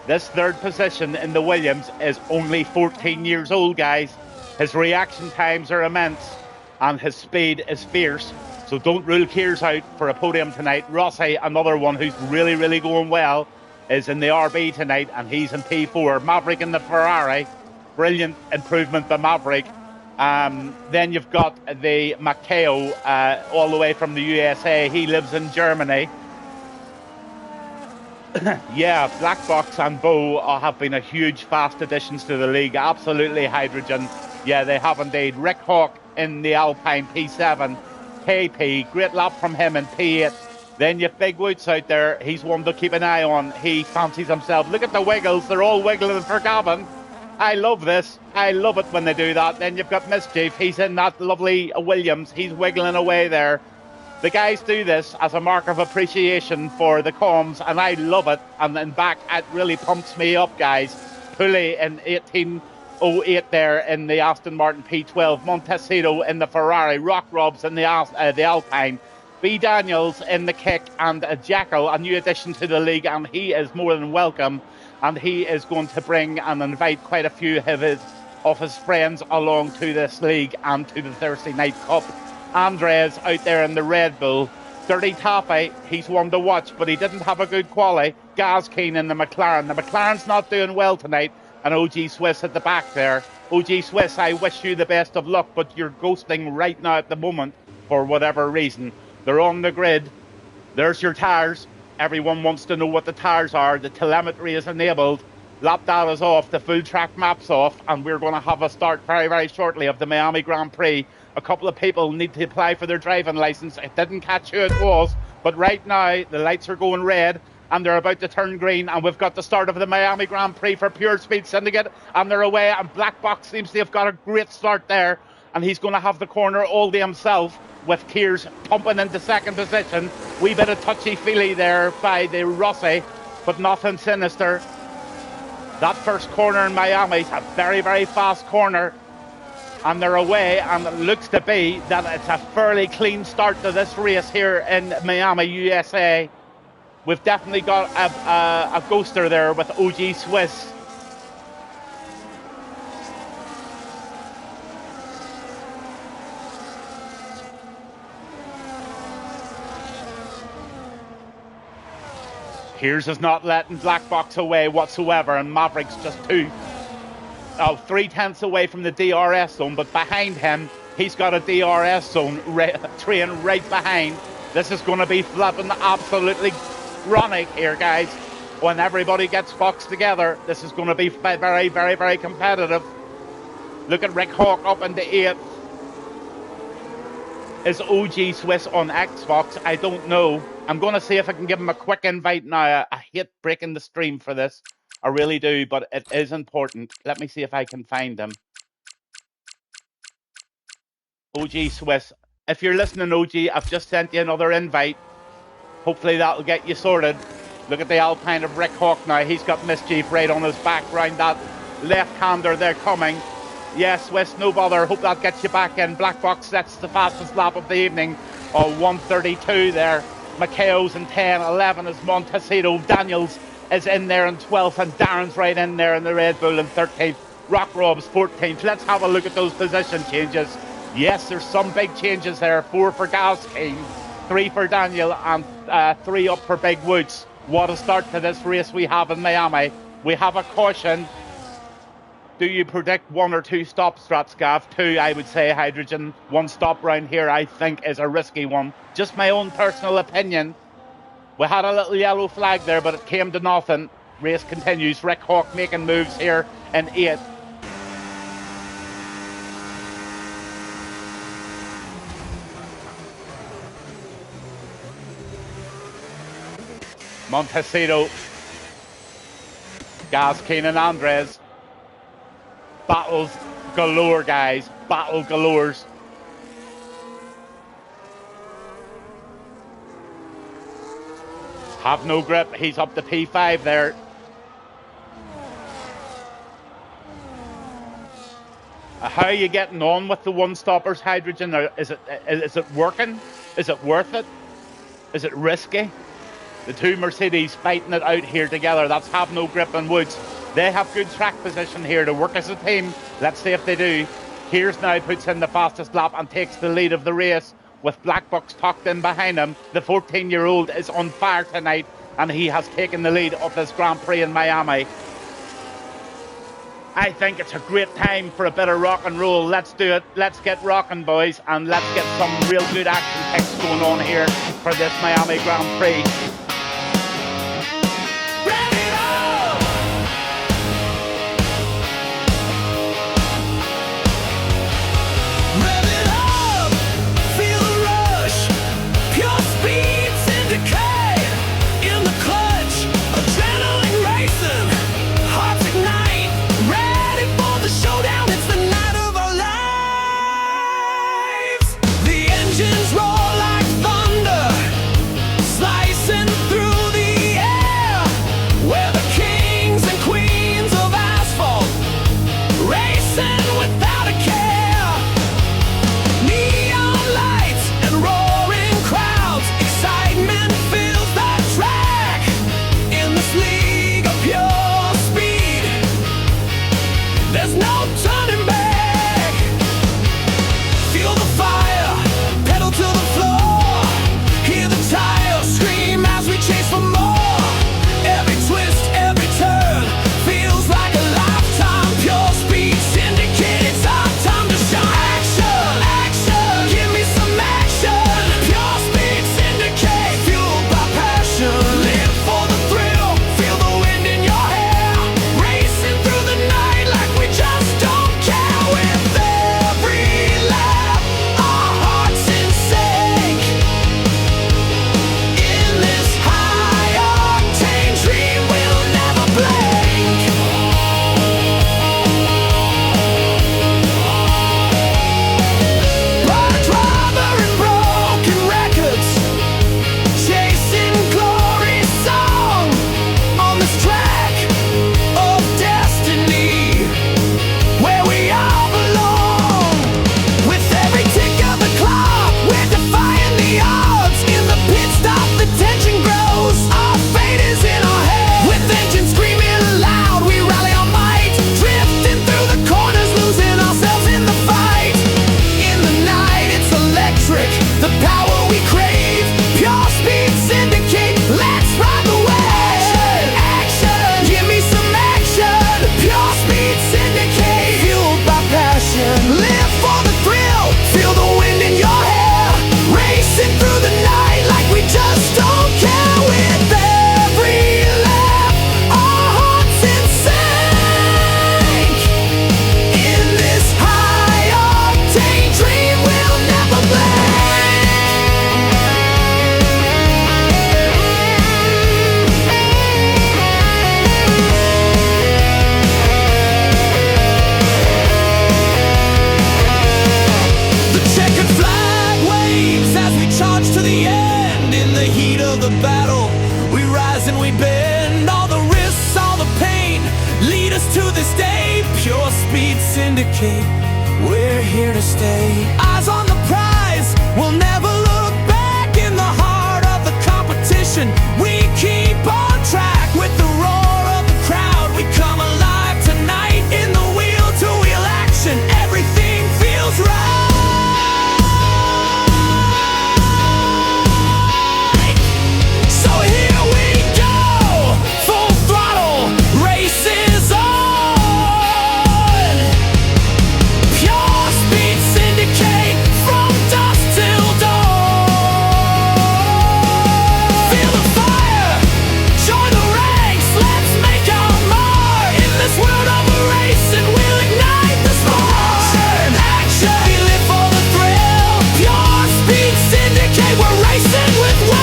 this third position in the Williams is only 14 years old, guys. His reaction times are immense and his speed is fierce. So don't rule Kiers out for a podium tonight. Rossi, another one who's really, really going well, is in the RB tonight, and he's in P4. Maverick in the Ferrari. Brilliant improvement by Maverick. Then you've got the Matteo all the way from the USA. He lives in Germany. Yeah, Black Box and Bo have been a huge fast additions to the league. Absolutely hydrogen. Yeah, they have indeed. Rick Hawk in the Alpine P7. KP, great lap from him in P8. Then you've Big Woods out there. He's one to keep an eye on. He fancies himself. Look at the wiggles. They're all wiggling for Gavin. I love this. I love it when they do that. Then you've got Mischief. He's in that lovely Williams. He's wiggling away there. The guys do this as a mark of appreciation for the comms, and I love it. And then back, it really pumps me up, guys. Pulley in 1808 there in the Aston Martin P12. Montecito in the Ferrari. Rock Robs in the Alpine. B. Daniels in the kick, and Jackal, a new addition to the league, and he is more than welcome. And he is going to bring and invite quite a few of his friends along to this league and to the Thursday Night Cup. Andres out there in the Red Bull. Dirty Taffy, he's one to watch, but he didn't have a good quali. Gaz Keen in the McLaren. The McLaren's not doing well tonight. And OG Swiss at the back there. OG Swiss, I wish you the best of luck, but you're ghosting right now at the moment for whatever reason. They're on the grid. There's your tyres. Everyone wants to know what the tyres are. The telemetry is enabled. Lap data's off. The full track map's off. And we're going to have a start very, very shortly of the Miami Grand Prix. A couple of people need to apply for their driving licence. It didn't catch who it was. But right now, the lights are going red. And they're about to turn green. And we've got the start of the Miami Grand Prix for Pure Speed Syndicate. And they're away. And Black Box seems to have got a great start there. and he's going to have the corner all to himself with Kears pumping into second position. Wee bit of touchy-feely there by the Rossi, but nothing sinister. That first corner in Miami is a very, very fast corner, and they're away, and it looks to be that it's a fairly clean start to this race here in Miami, USA. We've definitely got a ghoster there with OG Swiss. Kears is not letting Black Box away whatsoever, and Maverick's just 3/10 away from the DRS zone, but behind him, he's got a DRS zone train right behind. This is going to be flipping absolutely chronic here, guys. When everybody gets boxed together, this is going to be very, very, very competitive. Look at Rick Hawk up into 8th. Is OG Swiss on Xbox? I don't know. I'm going to see if I can give him a quick invite now. I hate breaking the stream for this. I really do, but it is important. Let me see if I can find him. OG Swiss. If you're listening, OG, I've just sent you another invite. Hopefully that'll get you sorted. Look at the Alpine of Rick Hawk now. He's got Mischief right on his back round that left-hander there coming. Yes, Swiss, no bother. Hope that gets you back in. Black Box sets the fastest lap of the evening. 1:32 there. Maceo's in 10, 11 is Montecito. Daniels is in there in 12th, and Darren's right in there in the Red Bull in 13th. Rock Rob's 14th. Let's have a look at those position changes. Yes, there's some big changes there. 4 for Gas King, 3 for Daniel, and 3 up for Big Woods. What a start to this race we have in Miami. We have a caution. Do you predict 1 or 2 stop strats, Gav? 2, I would say, Hydrogen. 1 stop round here, I think, is a risky one. Just my own personal opinion. We had a little yellow flag there, but it came to nothing. Race continues. Rick Hawk making moves here in 8th. Montecito. Gas Keenan Andres. Battles galore, guys. Battle galores. Have no grip. He's up to P5 there. How are you getting on with the one-stoppers, Hydrogen? Is it working? Is it worth it? Is it risky? The 2 Mercedes fighting it out here together. That's Have No Grip and Woods. They have good track position here to work as a team. Let's see if they do. Kears now puts in the fastest lap and takes the lead of the race with Black Box tucked in behind him. The 14-year-old is on fire tonight, and he has taken the lead of this Grand Prix in Miami. I think it's a great time for a bit of rock and roll. Let's do it. Let's get rocking, boys, and let's get some real good action picks going on here for this Miami Grand Prix. Engines roar like thunder, slicing battle. We rise and we bend. All the risks, all the pain lead us to this day. Pure speed syndicate, we're here to stay. Eyes on the prize, we'll never look back. In the heart of the competition, we keep on track. With the roar of the crowd, we come alive tonight. In the wheel-to-wheel action, everything feels right. So here we go, full throttle, race is on. Pure speed syndicate, from dusk till dawn. Feel the fire, join the ranks, let's make our mark. In this world of a race, and we'll ignite the spark. Action, we live for the thrill. Pure speed syndicate, we're racing with will.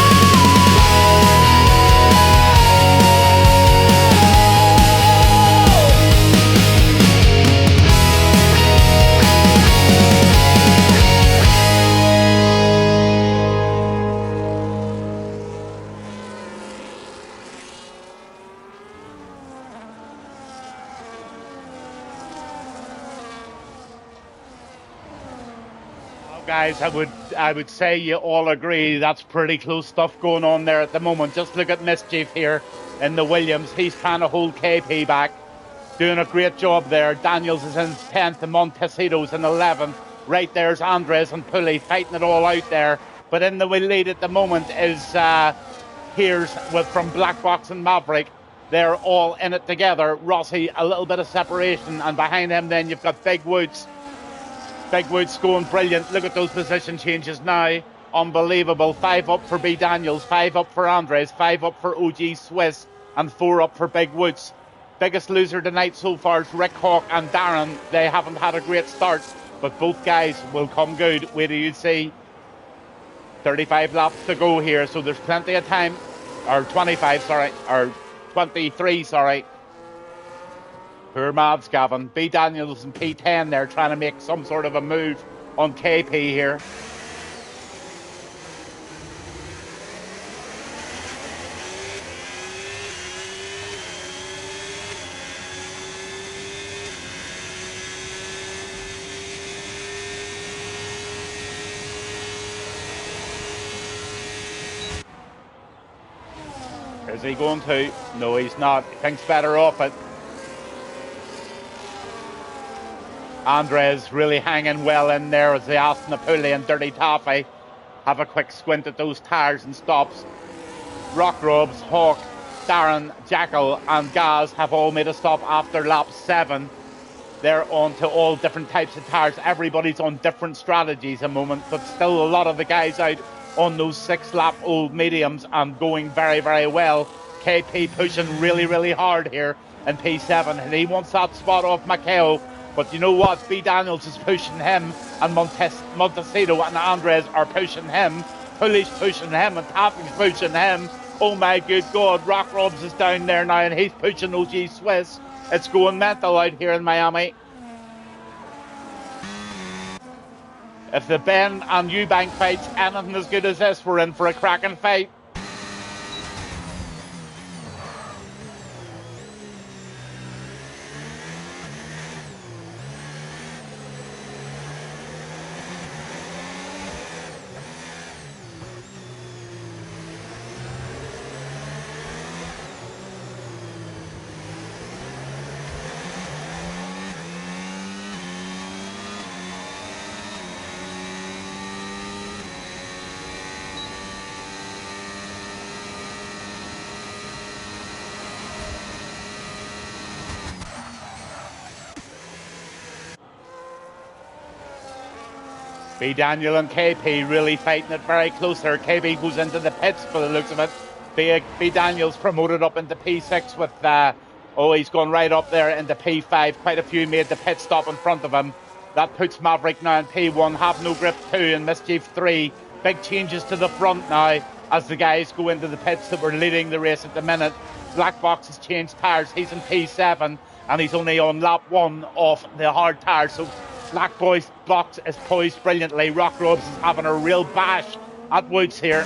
Well, guys, I would say you all agree that's pretty close stuff going on there at the moment. Just look at Mischief here in the Williams. He's trying to hold KP back, doing a great job there. Daniels is in 10th and Montecito's in 11th. Right there's Andres and Pulley fighting it all out there. But in the lead at the moment is Here's from Black Box and Maverick. They're all in it together. Rossi, a little bit of separation, and behind him then you've got Big Woods. Big Woods going brilliant. Look at those position changes now. Unbelievable. 5 up for B. Daniels, 5 up for Andres, 5 up for OG Swiss, and 4 up for Big Woods. Biggest loser tonight so far is Rick Hawk and Darren. They haven't had a great start, but both guys will come good. Wait till you see. 35 laps to go here, so there's plenty of time. Or 25, sorry. Or 23, sorry. Poor Mads, Gavin. B. Daniels and P10 there trying to make some sort of a move on KP here. Is he going to? No, he's not. He thinks better off it. Andres really hanging well in there as the Aston Apuli and Dirty Taffy have a quick squint at those tyres and stops. Rock Robs, Hawk, Darren, Jackal and Gaz have all made a stop after lap 7. They're on to all different types of tyres. Everybody's on different strategies at the moment, but still a lot of the guys out on those 6-lap old mediums and going very, very well. KP pushing really, really hard here in P7, and he wants that spot off Maceo. But you know what? B. Daniels is pushing him, and Montecito and Andres are pushing him. Pulley's pushing him, and Taffy's pushing him. Oh my good God, Rock Robs is down there now, and he's pushing OG Swiss. It's going mental out here in Miami. If the Ben and Eubank fight's anything as good as this, we're in for a cracking fight. B. Daniel and KP really fighting it very close there. KP goes into the pits for the looks of it. B. Daniel's promoted up into P6 with, he's gone right up there into P5. Quite a few made the pit stop in front of him. That puts Maverick now in P1, Have No Grip 2 and Mischief 3. Big changes to the front now as the guys go into the pits that were leading the race at the minute. Black Box has changed tyres. He's in P7 and he's only on lap 1 off the hard tyres. So Black Box is poised brilliantly. Rock Robs is having a real bash at Woods here.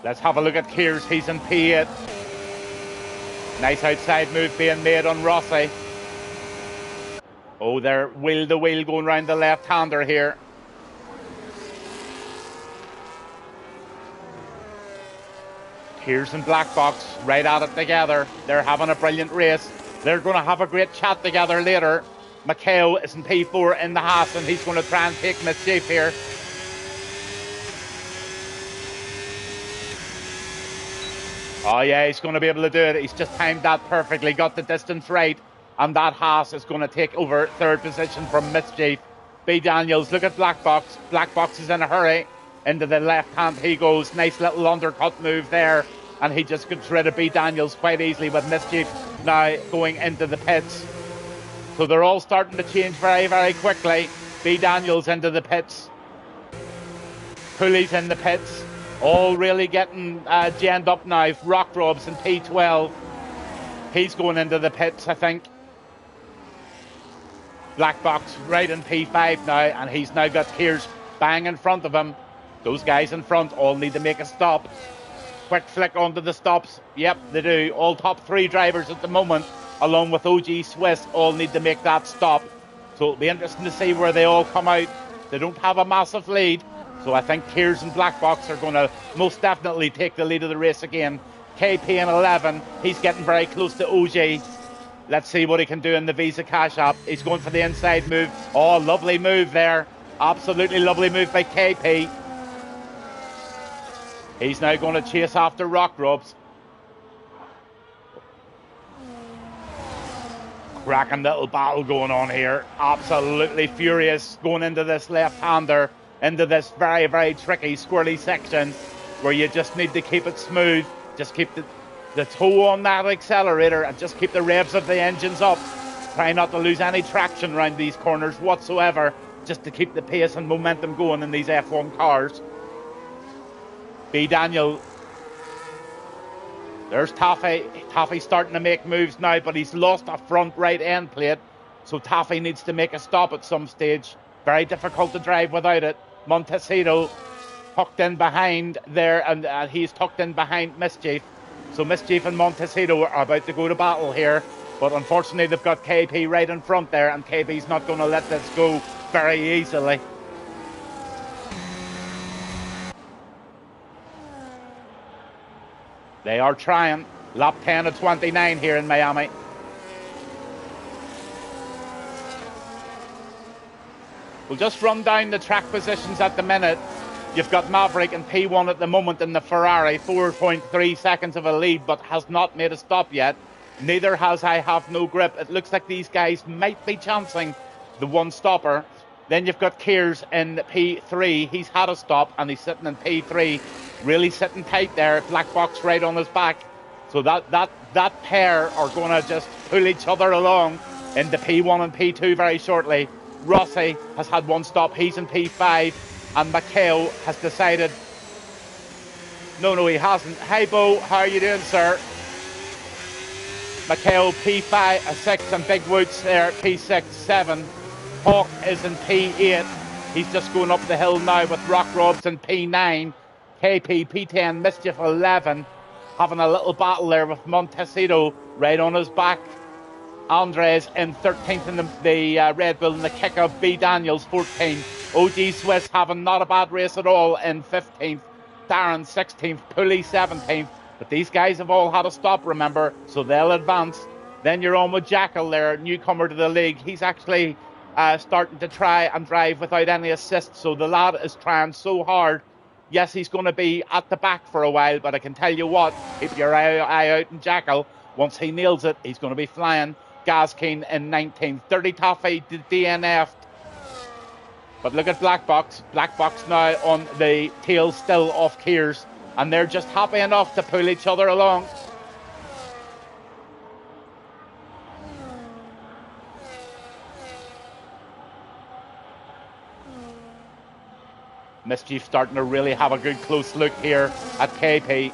Let's have a look at Kears. He's in P8. Nice outside move being made on Rossi. Oh, they're wheel to wheel going round the left-hander here. Kears and Black Box right at it together. They're having a brilliant race. They're going to have a great chat together later. Maceo is in P4 in the Haas, and he's going to try and take Mischief here. Oh yeah, he's going to be able to do it. He's just timed that perfectly, got the distance right, and that Haas is going to take over third position from Mischief. B. Daniels, look at Black Box. Black Box is in a hurry. Into the left hand he goes. Nice little undercut move there, and he just gets rid of B. Daniels quite easily with Mischief now going into the pits. So they're all starting to change very, very quickly. B. Daniels into the pits. Pulley's in the pits. All really getting jammed up now. Rock Robs in P12. He's going into the pits, I think. Black Box right in P5 now, and he's now got Kears bang in front of him. Those guys in front all need to make a stop. Quick flick onto the stops. Yep, they do. All top three drivers at the moment, along with OG Swiss, all need to make that stop. So it'll be interesting to see where they all come out. They don't have a massive lead. So I think Kears and Black Box are going to most definitely take the lead of the race again. KP in 11. He's getting very close to OG. Let's see what he can do in the Visa Cash App. He's going for the inside move. Oh, lovely move there. Absolutely lovely move by KP. He's now going to chase after Rock Robs. Cracking little battle going on here. Absolutely furious going into this left-hander, into this very, very tricky, squirrely section where you just need to keep it smooth. Just keep the toe on that accelerator and just keep the revs of the engines up. Try not to lose any traction around these corners whatsoever, just to keep the pace and momentum going in these F1 cars. B. Daniel. There's Taffy. Taffy's starting to make moves now, but he's lost a front right end plate. So Taffy needs to make a stop at some stage. Very difficult to drive without it. Montecito tucked in behind there, and he's tucked in behind Mischief. So Mischief and Montecito are about to go to battle here. But unfortunately, they've got KP right in front there, and KP's not going to let this go very easily. They are trying. Lap 10 of 29 here in Miami. We'll just run down the track positions at the minute. You've got Maverick in P1 at the moment in the Ferrari, 4.3 seconds of a lead, but has not made a stop yet. Neither has I Have No Grip. It looks like these guys might be chancing the one stopper. Then you've got Kears in P3. He's had a stop and he's sitting in P3. Really sitting tight there. Black Box right on his back. So that pair are going to just pull each other along into P1 and P2 very shortly. Rossi has had one stop. He's in P5. And Maceo has decided... No, he hasn't. Hey, Bo. How are you doing, sir? Maceo P5, 6, and Big Woods there, P6, 7. Hawk is in P8. He's just going up the hill now with Rock Robs in P9. KP, P10, Mischief 11. Having a little battle there with Montecito right on his back. Andres in 13th in the Red Bull, and the kick of B. Daniels 14. OG Swiss having not a bad race at all in 15th. Darren 16th, Pulley 17th. But these guys have all had a stop, remember, so they'll advance. Then you're on with Jackal there, newcomer to the league. He's actually starting to try and drive without any assist, so the lad is trying so hard. Yes, he's going to be at the back for a while, but I can tell you what, keep your eye out on Jackal. Once he nails it, he's going to be flying. Gaskeen in 19th. Dirty Toffee DNF'd. But look at Black Box. Black Box now on the tail still off Kears. And they're just happy enough to pull each other along. Mischief starting to really have a good close look here at KP.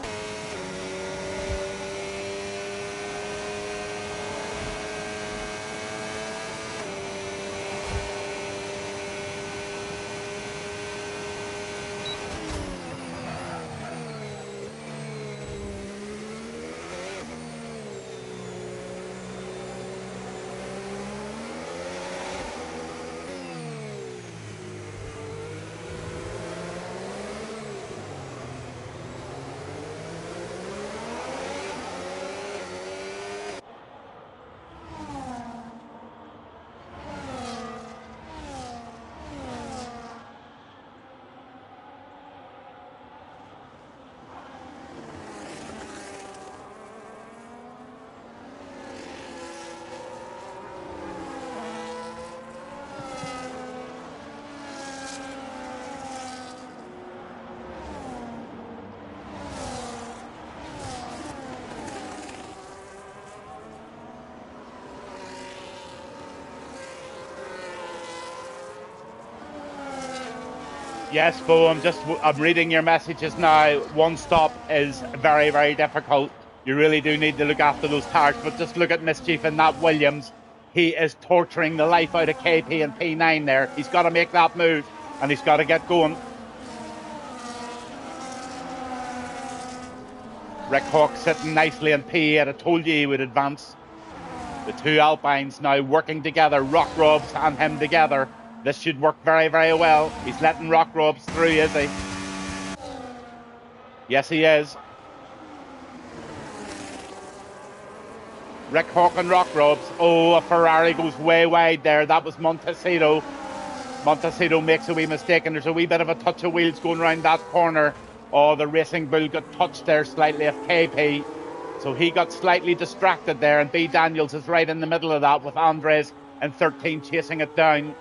Yes, Bo, I'm reading your messages now. One stop is very, very difficult. You really do need to look after those tires, but just look at Mischief and that Williams. He is torturing the life out of KP and P9 there. He's got to make that move and he's got to get going. Rick Hawk sitting nicely in P8. I told you he would advance. The two Alpines now working together, Rock Robs and him together. This should work very, very well. He's letting Rock Robs through, is he? Yes, he is. Rick Hawk and Rock Robs. Oh, a Ferrari goes way wide there. That was Montecito. Montecito makes a wee mistake, and there's a wee bit of a touch of wheels going around that corner. Oh, the Racing Bull got touched there slightly of KP. So he got slightly distracted there, and B. Daniels is right in the middle of that with Andres and 13 chasing it down.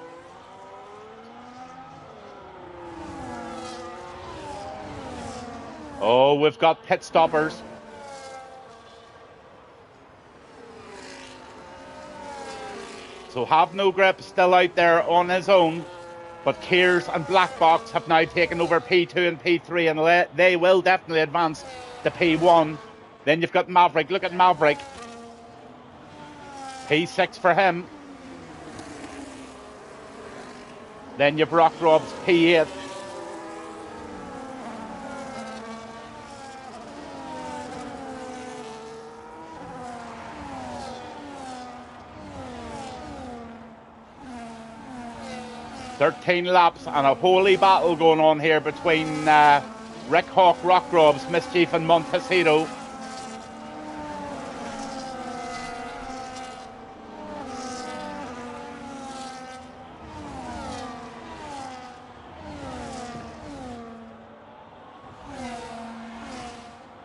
Oh, we've got pit stoppers. So Have No Grip still out there on his own, but Kears and Black Box have now taken over P2 and P3, and they will definitely advance to P1. Then you've got Maverick. Look at Maverick. P6 for him. Then you've Rock Rob's P8. "13 laps and a holy battle going on here between Rick Hawk, Rock Robs, Mischief and Montecito.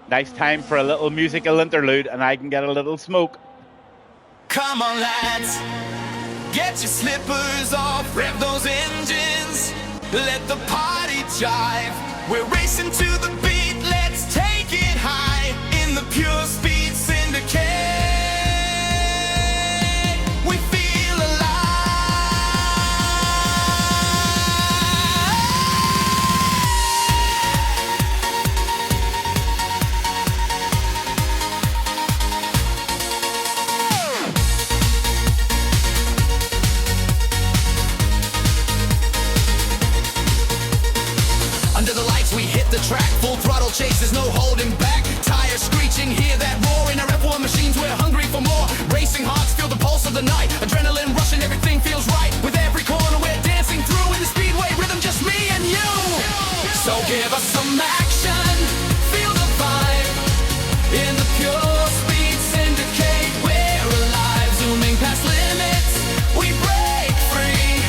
Nice time for a little musical interlude and I can get a little smoke. Come on, lads, get your slippers off, rev those engines, let the party jive. We're racing to the beat, let's take it high in the Pure Speed Syndicate. We feel alive. Under the lights we hit the track, full throttle chase, there's no holding back. Tires screeching, hear that roar. In our F1 machines we're hungry for more. Racing hearts feel the pulse of the night. Adrenaline rushing, everything feels right. With every corner we're dancing through. In the speedway rhythm, just me and you. So give us some action, feel the vibe. In the Pure Speed Syndicate we're alive. Zooming past limits, we break free.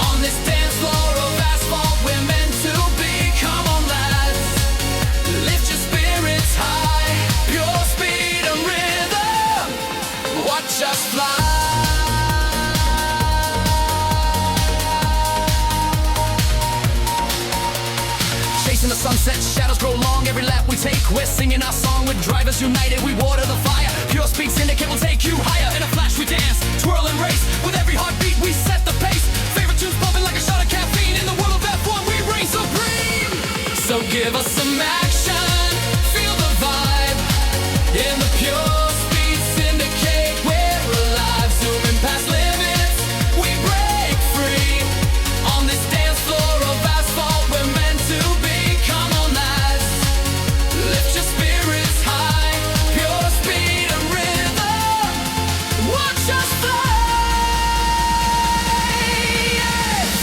On this dance floor of asphalt we're meant to be. Come on lads, lift your spirits high. Pure speed and rhythm, watch us fly. Chasing the sunset, shadows grow long. Every lap we take, we're singing our song. With drivers united, we water the fire. Pure Speed Syndicate will take you higher. In a flash we dance, twirl and race. With every heartbeat we set the pace. Favorite tunes pumping like a shot of caffeine. In the world of F1 we reign supreme. So give us some action, feel the vibe. In the Pure Speed Syndicate we're alive. Zooming past limits, we break free. On this dance floor of asphalt we're meant to be. Come on lads, lift your spirits high. Pure speed and rhythm, watch us fly.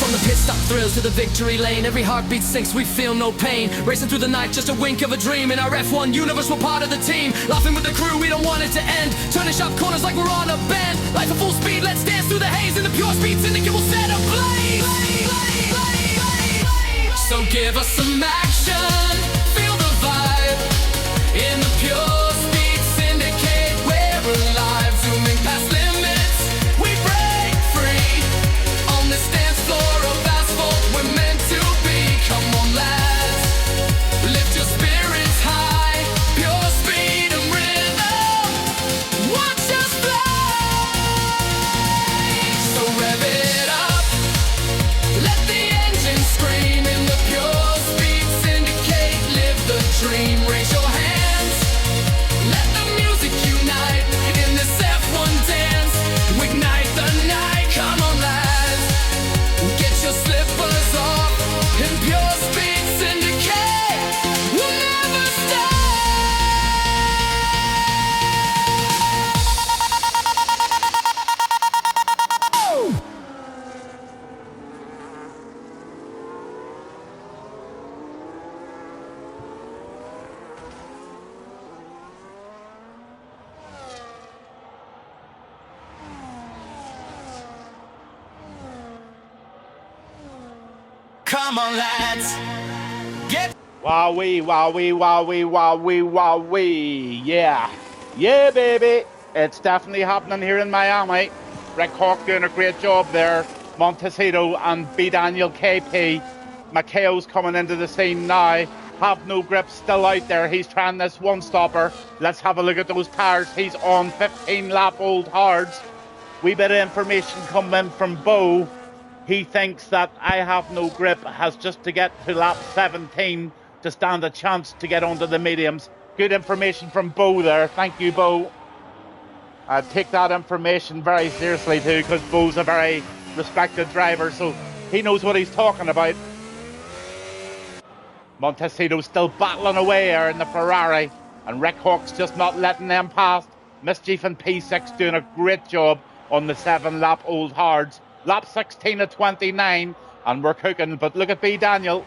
From the pit stop thrills to the victory lane, every heartbeat sinks, we feel no pain. Racing through the night, just a wink of a dream. In our F1 universe, we're part of the team. Laughing with the crew, we don't want it to end. Turning sharp corners like we're on a bend. Life at full speed, let's dance through the haze. In the Pure Speed Syndicate, we'll set ablaze. So give us some action, feel the vibe. In the Pure Speed Syndicate, we're alive. Zooming past limits, we break free. On this dance floor of asphalt, we're meant to be. Come on lads, lift your spirits high. Pure speed and rhythm, watch us fly. So rev it up, let the engine scream. In the Pure dream, raise your hands. Let the music unite in this F1 dance. Ignite the night, come on lads. Get your slippers off and pure speed syndicate. We'll never stop. Come on, lads. Get Wowee, wowee, wowee, wowee, wowee. Yeah. Yeah, baby. It's definitely happening here in Miami. Rick Hawk doing a great job there. Montecito and B. Daniel KP. Maceo's coming into the scene now. Have no grip still out there. He's trying this one stopper. Let's have a look at those tires. He's on 15 lap old hards. Wee bit of information coming in from Bo. He thinks that I have no grip has just to get to lap 17 to stand a chance to get onto the mediums. Good information from Bo there. Thank you, Bo. I take that information very seriously too, because Bo's a very respected driver, so he knows what he's talking about. Montecito's still battling away there in the Ferrari, and Rick Hawk's just not letting them past. Mischief and P6 doing a great job on the 7 lap old hards. Lap 16 of 29, and we're cooking. But look at B. Daniel.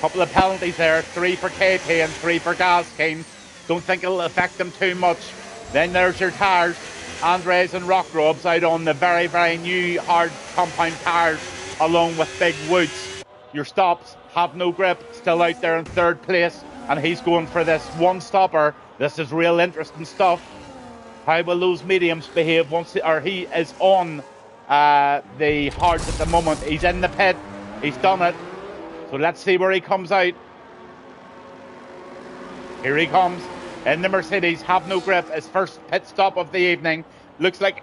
Couple of penalties there, 3 for KP and 3 for Gaskin. Don't think it'll affect them too much. Then there's your tires. Andres and Rock Robs out on the very, very new hard compound tires, along with Big Woods. Your stops, have no grip, still out there in 3rd place, and he's going for this one stopper. This is real interesting stuff. How will those mediums behave once he is on the hards at the moment? He's in the pit, he's done it. So let's see where he comes out. Here he comes in the Mercedes, have no grip, his first pit stop of the evening. Looks like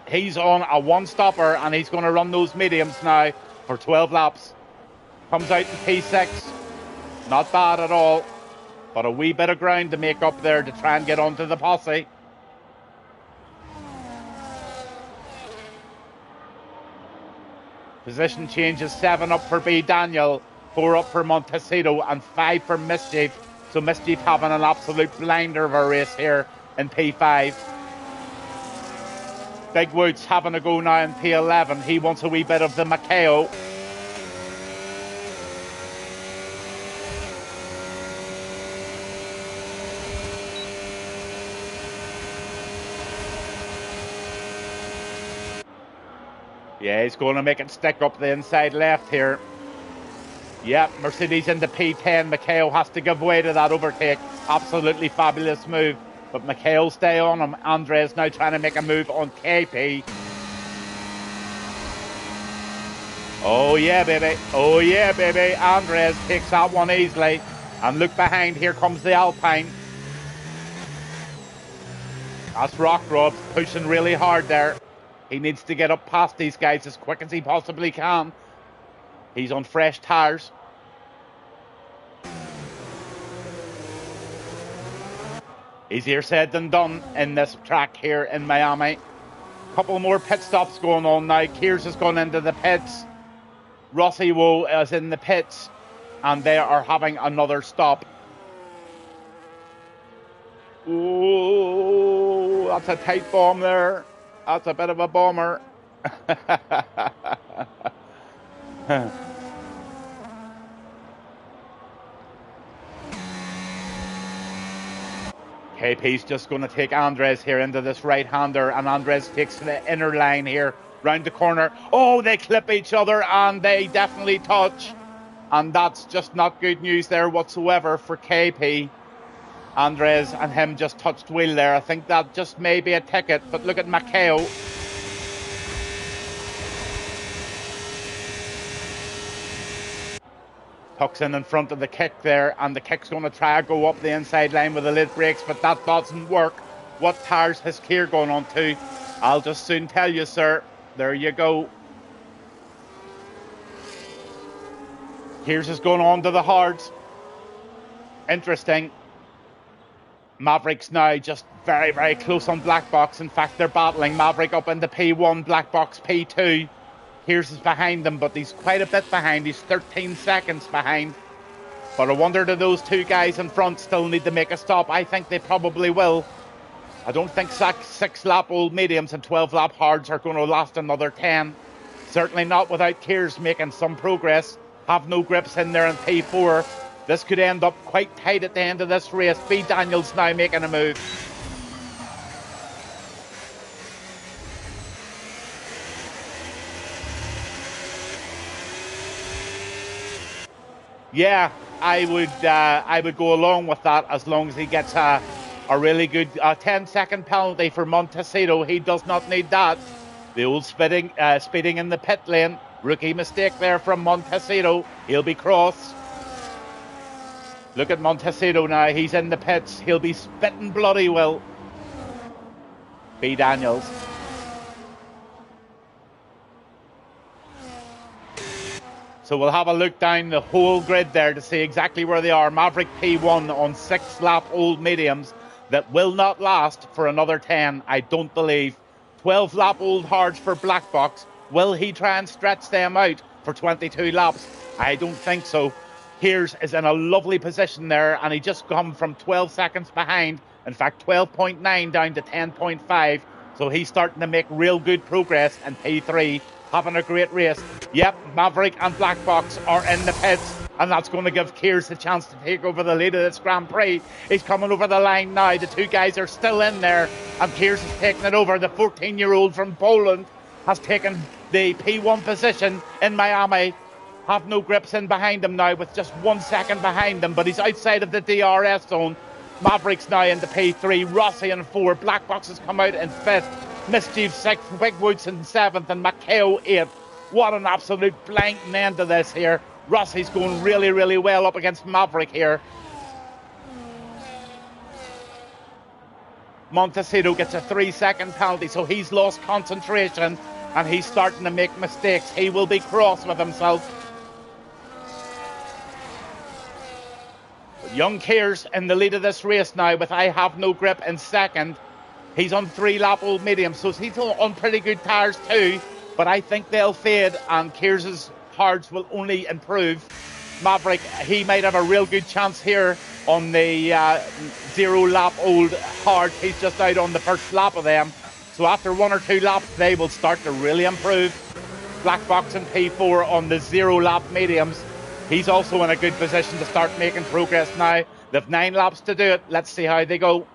he's on a one stopper, and he's going to run those mediums now for 12 laps. Comes out in P6, not bad at all, but a wee bit of ground to make up there to try and get onto the posse. Position changes, 7 up for B. Daniel, 4 up for Montecito, and 5 for Mischief. So Mischief having an absolute blinder of a race here in P5. Big Woods having a go now in P11. He wants a wee bit of the Maceo. Yeah, he's going to make it stick up the inside left here. Yeah, Mercedes into P10. Maceo has to give way to that overtake. Absolutely fabulous move. But Maceo stay on him. Andres now trying to make a move on KP. Oh yeah, baby. Oh yeah, baby. Andres takes that one easily. And look behind. Here comes the Alpine. That's Rock Rob pushing really hard there. He needs to get up past these guys as quick as he possibly can. He's on fresh tires. Easier said than done in this track here in Miami. Couple more pit stops going on now. Kears has gone into the pits. Rossi Woe is in the pits, and they are having another stop. Oh, that's a tight bomb there. That's a bit of a bomber. KP's just going to take Andres here into this right-hander, and Andres takes the inner line here, round the corner. Oh, they clip each other, and they definitely touch. And that's just not good news there whatsoever for KP. Andres and him just touched wheel there. I think that just may be a ticket, but look at Maceo. Tucks in front of the kick there, and the kick's going to try to go up the inside line with the lid brakes, but that doesn't work. What tires has Keir gone on to? I'll just soon tell you, sir. There you go. Keir's is going on to the hards. Interesting. Maverick's now just very, very close on Black Box. In fact, they're battling. Maverick up into P1, Black Box P2. Keir's is behind them, but he's quite a bit behind. He's 13 seconds behind. But I wonder, do those two guys in front still need to make a stop? I think they probably will. I don't think 6-lap old mediums and 12-lap hards are going to last another 10. Certainly not without Keir's making some progress. Have no grips in there in P4. This could end up quite tight at the end of this race. B. Daniels now making a move. Yeah, I would go along with that as long as he gets a really good 10-second penalty for Montecito. He does not need that. The old speeding in the pit lane. Rookie mistake there from Montecito. He'll be cross. Look at Montecito now. He's in the pits. He'll be spitting bloody well. B. Daniels. So we'll have a look down the whole grid there to see exactly where they are. Maverick P1 on 6-lap old mediums that will not last for another 10, I don't believe. 12-lap old hards for Black Box. Will he try and stretch them out for 22 laps? I don't think so. Keir's is in a lovely position there, and he just come from 12 seconds behind. In fact, 12.9 down to 10.5. So he's starting to make real good progress in P3. Having a great race. Yep, Maverick and Black Box are in the pits, and that's going to give Keir's the chance to take over the lead of this Grand Prix. He's coming over the line now. The two guys are still in there, and Keir's is taking it over. The 14-year-old from Poland has taken the P1 position in Miami. Have no grips in behind him now with just 1 second behind him, but he's outside of the DRS zone. Maverick's now into P3, Rossi in 4, Black Box has come out in 5th. Mischief 6th, Big Woods in 7th, and Macao 8th. What an absolute blanking end to this here. Rossi's going really, really well up against Maverick here. Montecito gets a 3-second penalty, so he's lost concentration and he's starting to make mistakes. He will be cross with himself. Young Keir's in the lead of this race now with I Have No Grip in 2nd. He's on 3-lap old medium, so he's on pretty good tyres too. But I think they'll fade, and Keir's hards will only improve. Maverick, he might have a real good chance here on the 0-lap old hard. He's just out on the first lap of them. So after 1 or 2 laps, they will start to really improve. Black Box and P4 on the 0-lap mediums. He's also in a good position to start making progress now. They've 9 laps to do it. Let's see how they go.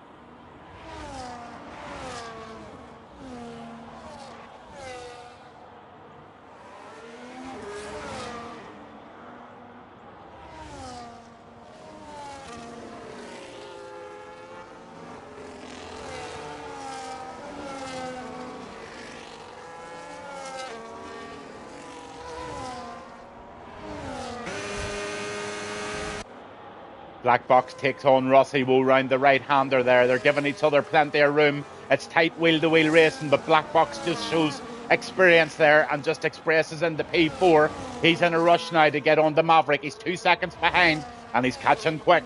Black Box takes on Rossi Woe round the right-hander there. They're giving each other plenty of room. It's tight wheel-to-wheel racing, but Black Box just shows experience there and just expresses into P4. He's in a rush now to get on the Maverick. He's 2 seconds behind, and he's catching quick.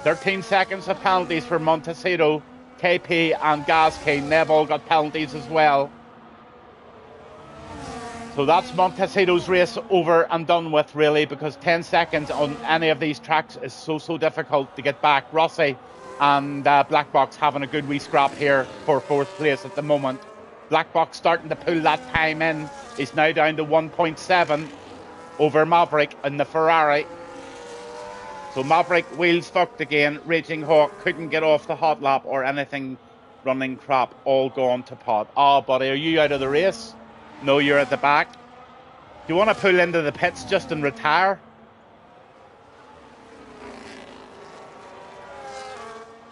"13 seconds of penalties for Montecito. KP and Gaskin, they've all got penalties as well. So that's Montecito's race over and done with, really, because 10 seconds on any of these tracks is so difficult to get back. Rossi and Black Box having a good wee scrap here for 4th place at the moment. Black Box starting to pull that time in. He's now down to 1.7 over Maverick in the Ferrari. So Maverick wheels fucked again. Raging Hawk couldn't get off the hot lap or anything. Running crap, all gone to pot. Oh, buddy, are you out of the race? No, you're at the back. Do you want to pull into the pits just and retire?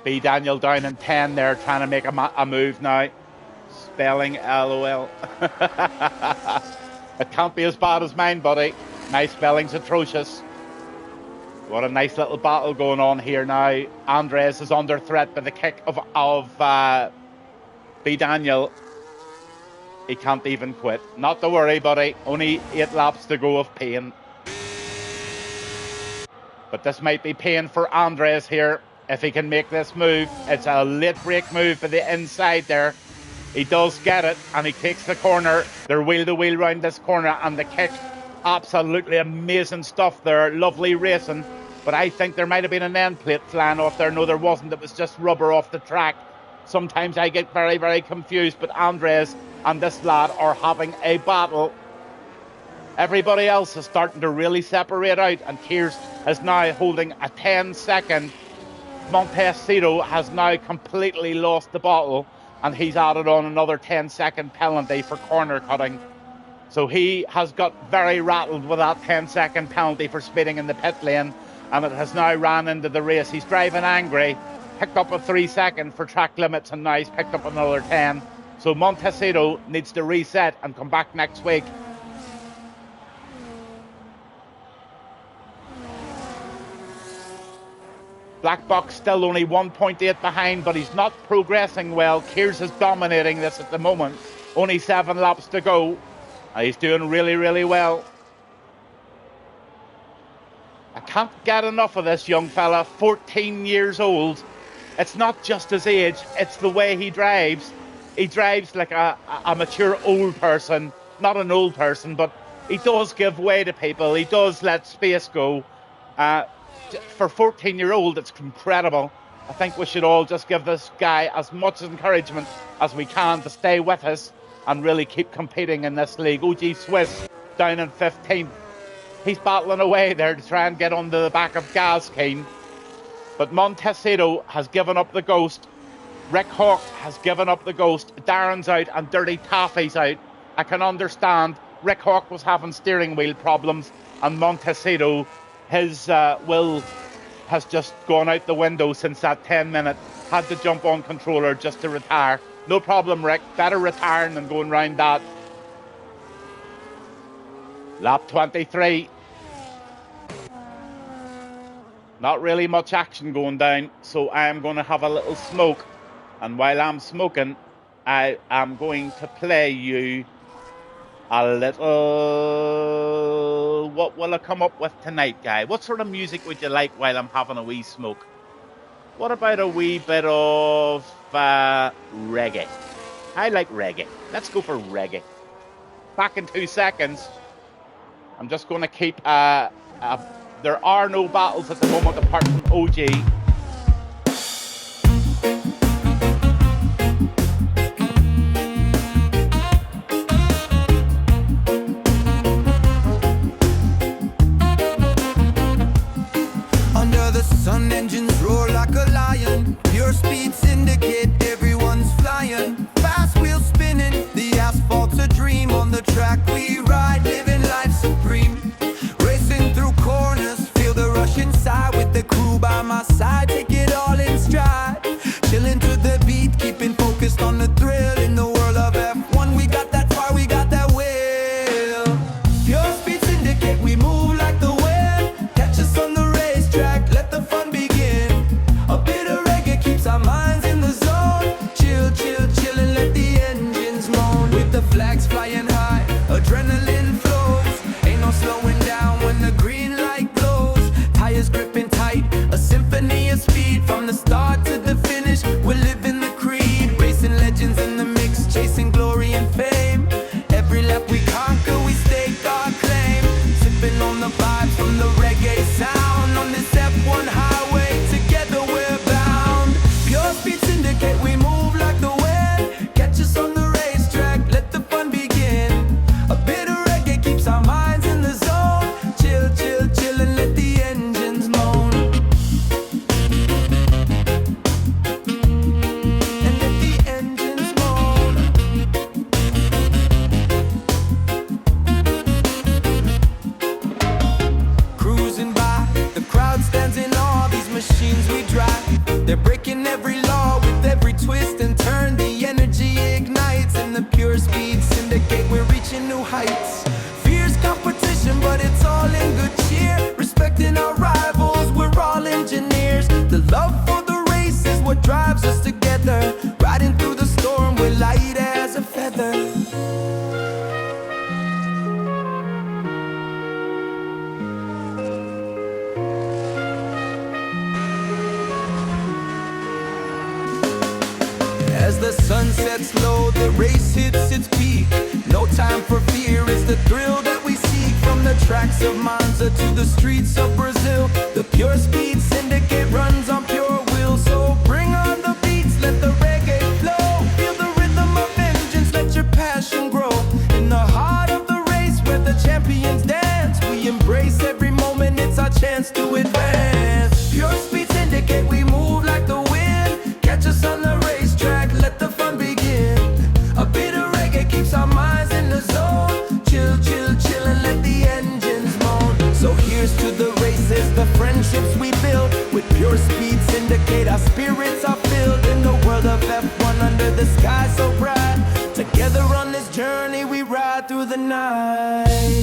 B. Daniel down in 10 there, trying to make a move now. Spelling LOL. It can't be as bad as mine, buddy. My spelling's atrocious. What a nice little battle going on here now. Andres is under threat by the kick of B. Daniel. He can't even quit. Not to worry, buddy. Only 8 laps to go of pain. But this might be pain for Andres here. If he can make this move. It's a late break move for the inside there. He does get it, and he takes the corner. They're wheel-to-wheel round this corner, and the kick. Absolutely amazing stuff there. Lovely racing. But I think there might have been an end plate flying off there. No, there wasn't. It was just rubber off the track. Sometimes I get very, very confused. But Andres and this lad are having a battle. Everybody else is starting to really separate out. And Kears is now holding a 10-second. Montecito has now completely lost the battle. And he's added on another 10-second penalty for corner cutting. So he has got very rattled with that 10-second penalty for speeding in the pit lane. And it has now ran into the race. He's driving angry. Picked up a 3-second for track limits, and now he's picked up another 10. So Montecito needs to reset and come back next week. Black Box still only 1.8 behind, but he's not progressing well. Kears is dominating this at the moment. Only 7 laps to go. He's doing really, really well. I can't get enough of this young fella, 14 years old. It's not just his age, it's the way he drives. He drives like a mature old person. Not an old person, but he does give way to people. He does let space go. For 14-year-old, it's incredible. I think we should all just give this guy as much encouragement as we can to stay with us and really keep competing in this league. OG Swiss down in 15th. He's battling away there to try and get under the back of Gaskeen. But Montecito has given up the ghost. Rick Hawk has given up the ghost. Darren's out and Dirty Taffy's out. I can understand Rick Hawk was having steering wheel problems, and Montecito, his will has just gone out the window since that 10-minute. Had to jump on controller just to retire. No problem, Rick. Better retiring than going round that. Lap 23. Not really much action going down, so I am going to have a little smoke. And while I'm smoking, I am going to play you a little... What will I come up with tonight, guy? What sort of music would you like while I'm having a wee smoke? What about a wee bit of reggae? I like reggae. Let's go for reggae. Back in 2 seconds. I'm just going to keep... there are no battles at the moment apart from OG. Under the sun, engines roar like a lion. Pure speed syndicate, everyone's flying. Fast wheels spinning, the asphalt's a dream. On the track we ride, living life supreme. Racing through corners, feel the rush inside. With the crew by my side, take it all in stride. Chilling to the beat, keeping focused on the thrill. In the world of F1, we got that fire, we got that will. Pure speed syndicate, we move like the wind. Catch us on the racetrack, let the fun begin. A bit of reggae keeps our minds in the zone. Chill, chill, chill and let the engines moan. With the flags flying high, adrenaline flows. Ain't no slowing down when the green light glows. Tires gripping tight, a symphony of speed. From the start to the finish, we're living the creed. Racing legends in the mix, chasing glory and fame. Every lap we conquer, we stake our claim. Sipping on the vibes from the reggae sound. On this F1 highway, together we're bound. Pure speed syndicate, we move like the wind. Catch us on the racetrack, let the fun begin. A bit of reggae keeps our minds in the zone. Chill, chill, chill and let the engines moan. And let the engines moan. Cruising by, the crowd stands in awe. but it's all in good cheer. Respecting our rivals, we're all engineers. The love for the race is what drives us together. Riding through the storm, we're light as a feather. As the sun sets low, the race hits its peak. No time for fear, it's the thrill that we seek. From the tracks of Monza to the streets of Brazil, the Pure Speed Syndicate runs on pure will. So bring on the beats, let the reggae flow. Feel the rhythm of vengeance, let your passion grow. In the heart of the race where the champions dance, we embrace every moment, it's our chance to advance. Pure Speed Syndicate, we move like the wind. Catch us on the racetrack, let the fun begin. A bit of reggae keeps our minds in the zone. Chill, chill, chill and let the engines moan. So here's to the races, the friendships we build. With Pure Speed Syndicate, our spirits are filled. In the world of F1 under the sky so bright. Together on this journey we ride through the night.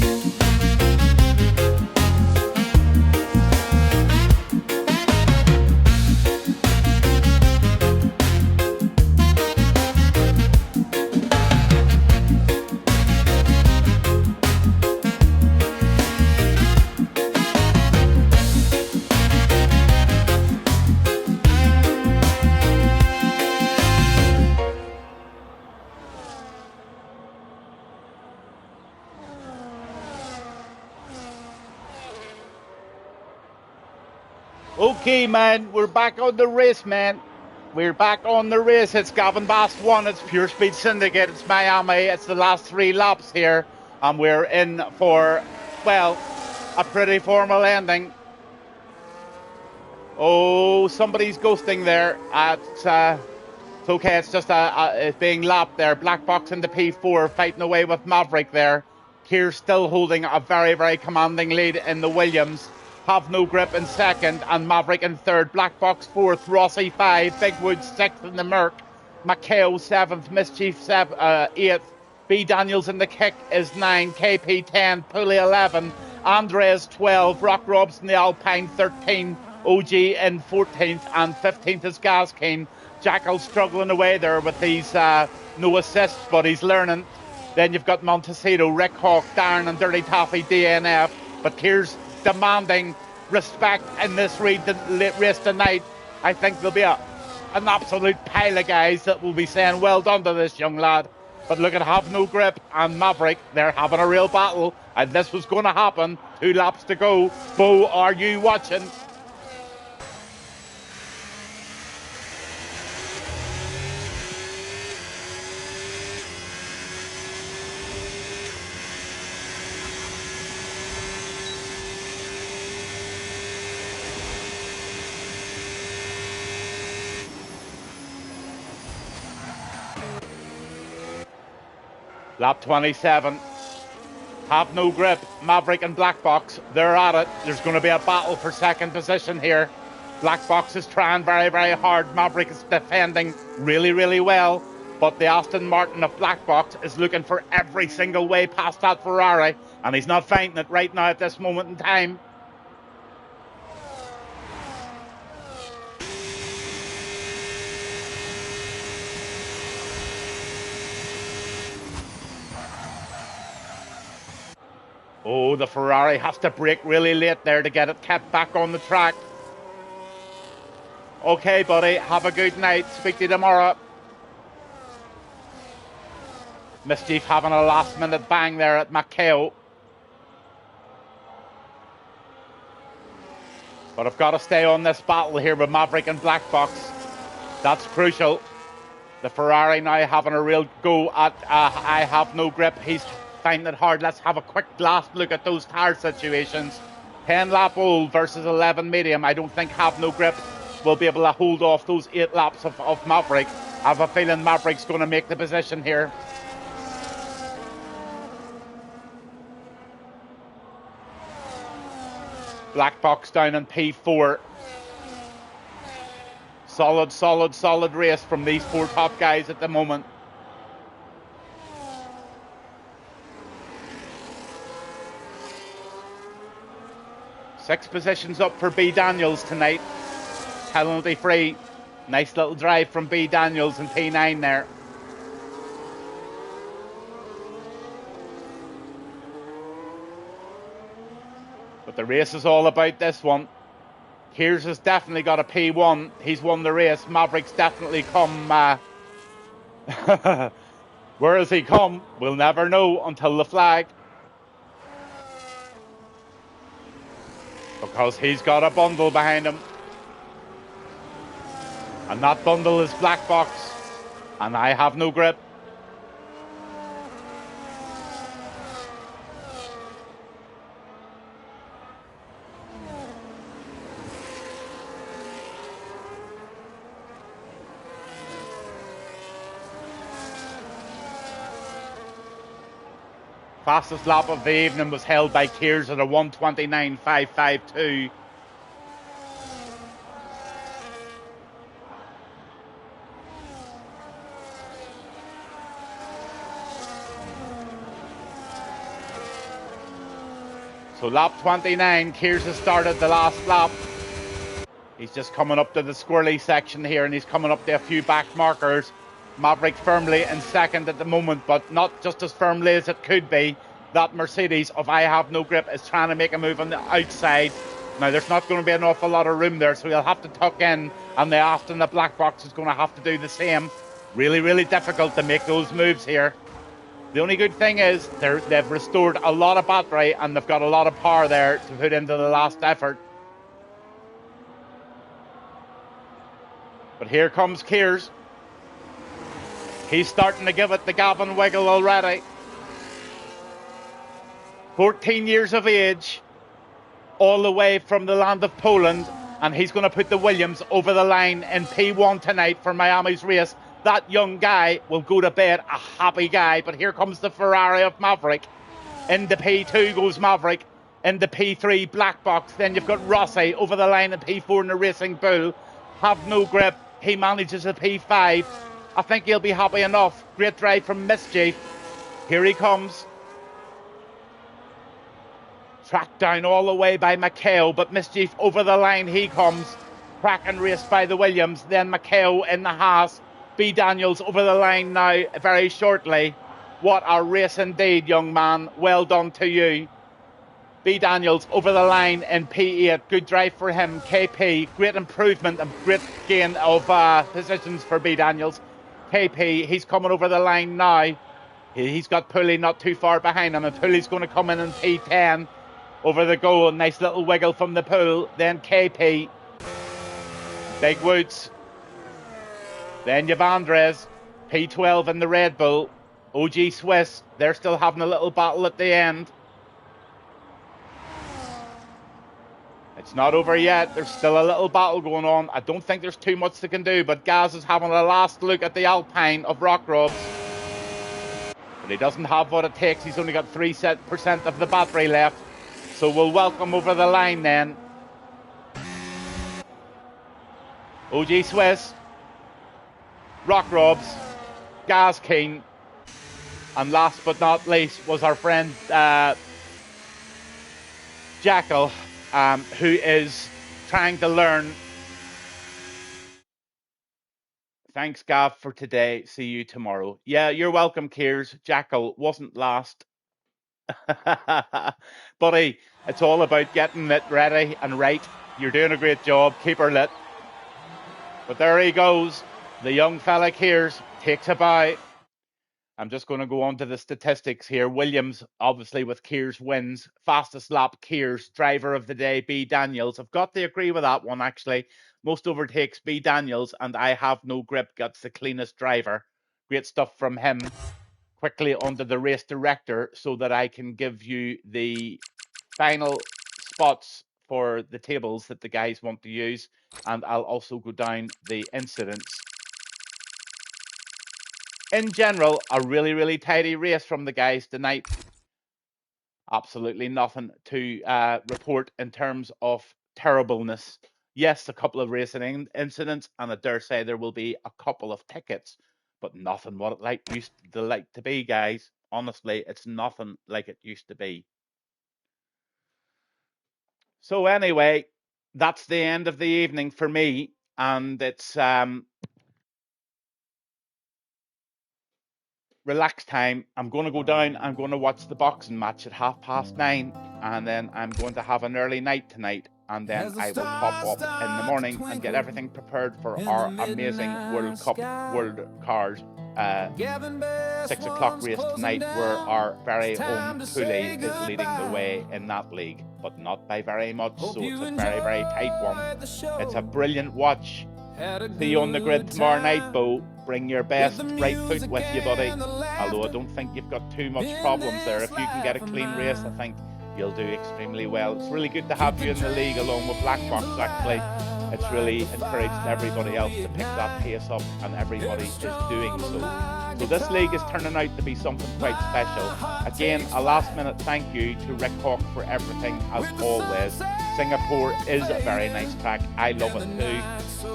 Okay, man, we're back on the race, man. We're back on the race. It's Gavin Bass 1, it's Pure Speed Syndicate, it's Miami, it's the last 3 laps here. And we're in for, well, a pretty formal ending. Oh, somebody's ghosting there. It's okay, it's just it's being lapped there. Black Box into P4, fighting away with Maverick there. Keir's still holding a very, very commanding lead in the Williams. Have No Grip in second, and Maverick in third. Black Box fourth, Rossi 5, Big Wood sixth in the Merc. Macao 7th, Mischief 8th. B Daniels in the kick is 9, KP 10, Pulley 11, Andres 12, Rock Robson the Alpine 13, OG in 14th, and 15th is Gaskin. Jackal struggling away there with these no assists, but he's learning. Then you've got Montecito, Rick Hawk, Darren and Dirty Toffee, DNF. But here's demanding respect in this race tonight. I think there'll be an absolute pile of guys that will be saying well done to this young lad. But look at Have No Grip and Maverick, they're having a real battle, and this was going to happen. 2 laps to go. Bo, are you watching? Lap 27. Have No Grip, Maverick and Black Box, they're at it. There's going to be a battle for second position here. Black Box is trying very, very hard. Maverick is defending really, really well. But the Aston Martin of Black Box is looking for every single way past that Ferrari. And he's not finding it right now at this moment in time. Oh, the Ferrari has to brake really late there to get it kept back on the track. Okay, buddy, have a good night. Speak to you tomorrow. Mischief having a last-minute bang there at Macao. But I've got to stay on this battle here with Maverick and Black Box. That's crucial. The Ferrari now having a real go at I Have No Grip. He's finding it hard. Let's have a quick last look at those tyre situations. 10 lap old versus 11 medium. I don't think Have No Grip will be able to hold off those 8 laps of Maverick. I have a feeling Maverick's going to make the position here. Black Box down in P4. Solid race from these 4 top guys at the moment. 6 positions up for B. Daniels tonight. Penalty free. Nice little drive from B. Daniels in P9 there. But the race is all about this one. Kears has definitely got a P1. He's won the race. Maverick's definitely come. Where has he come? We'll never know until the flag. Because he's got a bundle behind him. And that bundle is Black Box. And I have no grip. Fastest lap of the evening was held by Kears at a 1:29.552. So lap 29, Kears has started the last lap. He's just coming up to the squirrely section here, and he's coming up to a few back markers. Maverick firmly in second at the moment, but not just as firmly as it could be. That Mercedes of I Have No Grip is trying to make a move on the outside. Now, there's not going to be an awful lot of room there, so he'll have to tuck in, and the Aston, the Black Box, is going to have to do the same. Really, really difficult to make those moves here. The only good thing is they've restored a lot of battery, and they've got a lot of power there to put into the last effort. But here comes Kears. He's starting to give it the Gavin wiggle already. 14 years of age, all the way from the land of Poland, and he's going to put the Williams over the line in P1 tonight for Miami's race. That young guy will go to bed a happy guy, but here comes the Ferrari of Maverick. Into P2 goes Maverick. Into P3, Black Box. Then you've got Rossi over the line in P4 in the Racing Bull. Have no grip. He manages a P5. I think he'll be happy enough. Great drive from Mischief. Here he comes. Tracked down all the way by Maceo, but Mischief over the line he comes. Cracking race by the Williams. Then Maceo in the Haas. B. Daniels over the line now very shortly. What a race indeed, young man. Well done to you. B. Daniels over the line in P8. Good drive for him. KP, great improvement and great gain of positions for B. Daniels. KP, he's coming over the line now. He's got Pulley not too far behind him, and Pulley's going to come in P10 over the goal. Nice little wiggle from the pool. Then KP. Big Woods. Then Yvandres. P12 in the Red Bull. OG Swiss. They're still having a little battle at the end. It's not over yet. There's still a little battle going on. I don't think there's too much they can do, but Gaz is having a last look at the Alpine of Rock Robs. But he doesn't have what it takes. He's only got 3% of the battery left. So we'll welcome over the line then. OG Swiss, Rock Robs, Gaz King, and last but not least was our friend Jackal, who is trying to learn. Thanks, Gav, for today. See you tomorrow. Yeah, you're welcome, Kears. Jackal wasn't last. Buddy, it's all about getting it ready and right. You're doing a great job. Keep her lit. But there he goes. The young fella Kears takes a bow. I'm just going to go on to the statistics here. Williams, obviously, with Kears wins. Fastest lap, Kears. Driver of the day, B. Daniels. I've got to agree with that one, actually. Most overtakes, B. Daniels, and I Have No Grip gets the cleanest driver. Great stuff from him. Quickly onto the race director so that I can give you the final spots for the tables that the guys want to use. And I'll also go down the incidents. In general, a really, really tidy race from the guys tonight. Absolutely nothing to report in terms of terribleness. Yes, a couple of racing incidents, and I dare say there will be a couple of tickets, but nothing what it used to be, guys. Honestly, it's nothing like it used to be. So anyway, that's the end of the evening for me, and it's relax time. I'm going to go down. I'm going to watch the boxing match at 9:30, and then I'm going to have an early night tonight, and then I will pop up in the morning and get everything prepared for our amazing World Cup World Cars 6 o'clock race tonight, where our very own Cooley is leading the way in that league, but not by very much, so it's a very, very tight one. It's a brilliant watch. See you on the grid tomorrow night, Bo. Bring your best right foot with you, buddy. Although I don't think you've got too much problems there. If you can get a clean race, I think you'll do extremely well. It's really good to have you in the league along with Black Box, actually. It's really encouraged everybody else to pick that pace up, and everybody is doing so. So this league is turning out to be something quite special. Again, a last minute thank you to Rick Hawk for everything, as always. Singapore is a very nice track. I love it too.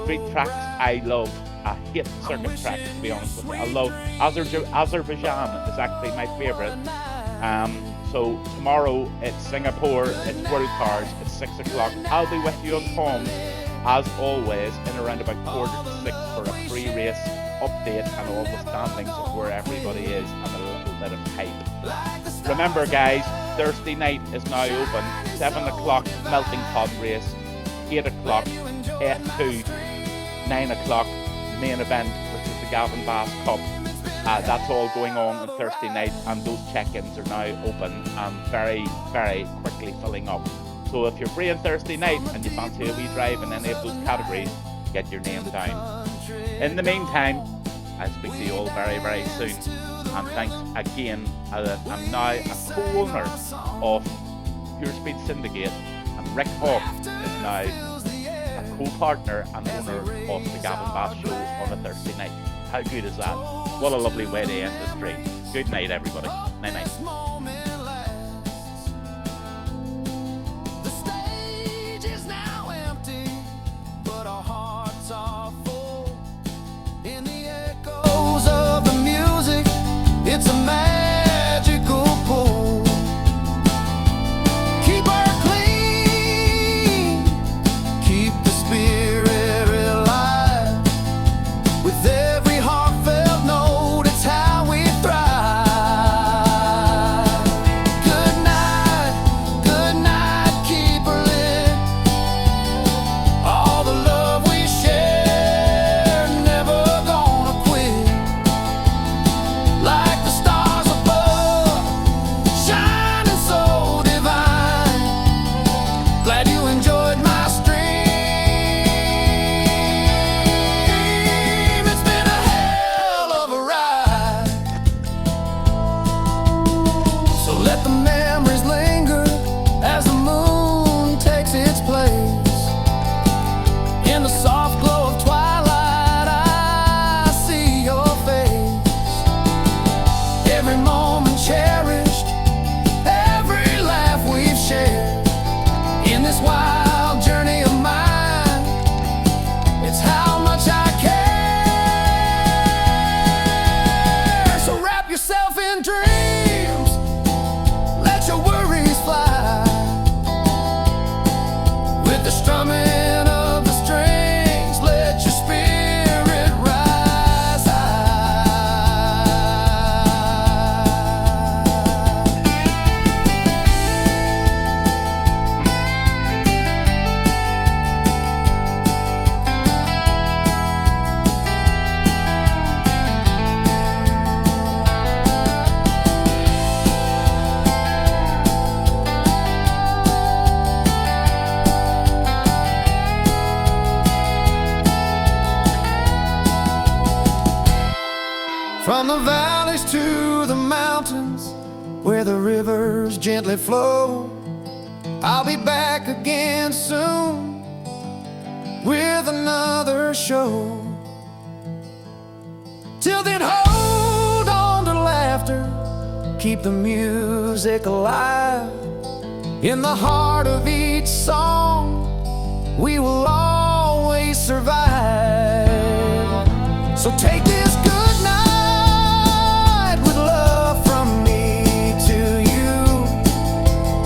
Street tracks, I love. I hate circuit tracks, to be honest with you. I love Azerbaijan is actually my favourite. So tomorrow it's Singapore, it's World Cars, it's 6 o'clock. I'll be with you on comms, as always, in around about 5:45 for a pre-race update and all the standings of where everybody is and a little bit of hype. Remember guys, Thursday night is now open. 7 o'clock melting pot race, 8 o'clock F2, 9 o'clock main event, which is the Gavin Bass Cup. That's all going on Thursday night, and those check-ins are now open and very, very quickly filling up. So if you're free on Thursday night and you fancy a wee drive in any of those categories, get your name down. In the meantime, I'll speak to you all very, very soon. And thanks again. I'm now a co-owner of Pure Speed Syndicate, and Rick Hawk is now a co-partner and owner of the Gavin Bass Show on a Thursday night. How good is that? What a lovely way to end the stream. Good night, everybody. Night night. It's a magical pull. Keep her clean, keep the spirit alive. With every heartfelt note, it's how we thrive. Good night, keep her lit. All the love we share, never gonna quit. Like the stars above, shining so divine. Glad you enjoyed my stream. It's been a hell of a ride. So let the memories linger as the moon takes its place. In the soft glow of twilight, I see your face. Every moment cherished, every laugh we've shared. In this wild journey of mine, it's how much I care. So wrap yourself in dreams, let your worries fly. With the strumming of the strings, let your spirit rise high. From the valleys to the mountains, where the rivers gently flow, I'll be back again soon with another show. Till then, hold on to laughter, keep the music alive. In the heart of each song, we will always survive. So take this good night with love from me to you.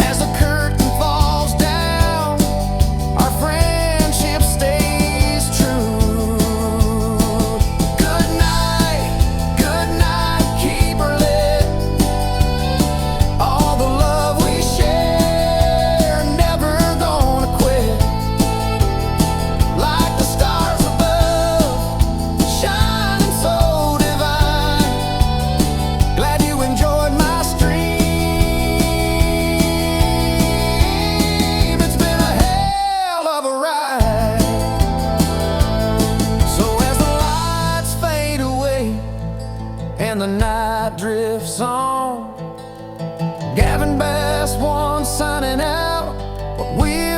As the curtain falls down, song. Gavin Bass once signing out, but we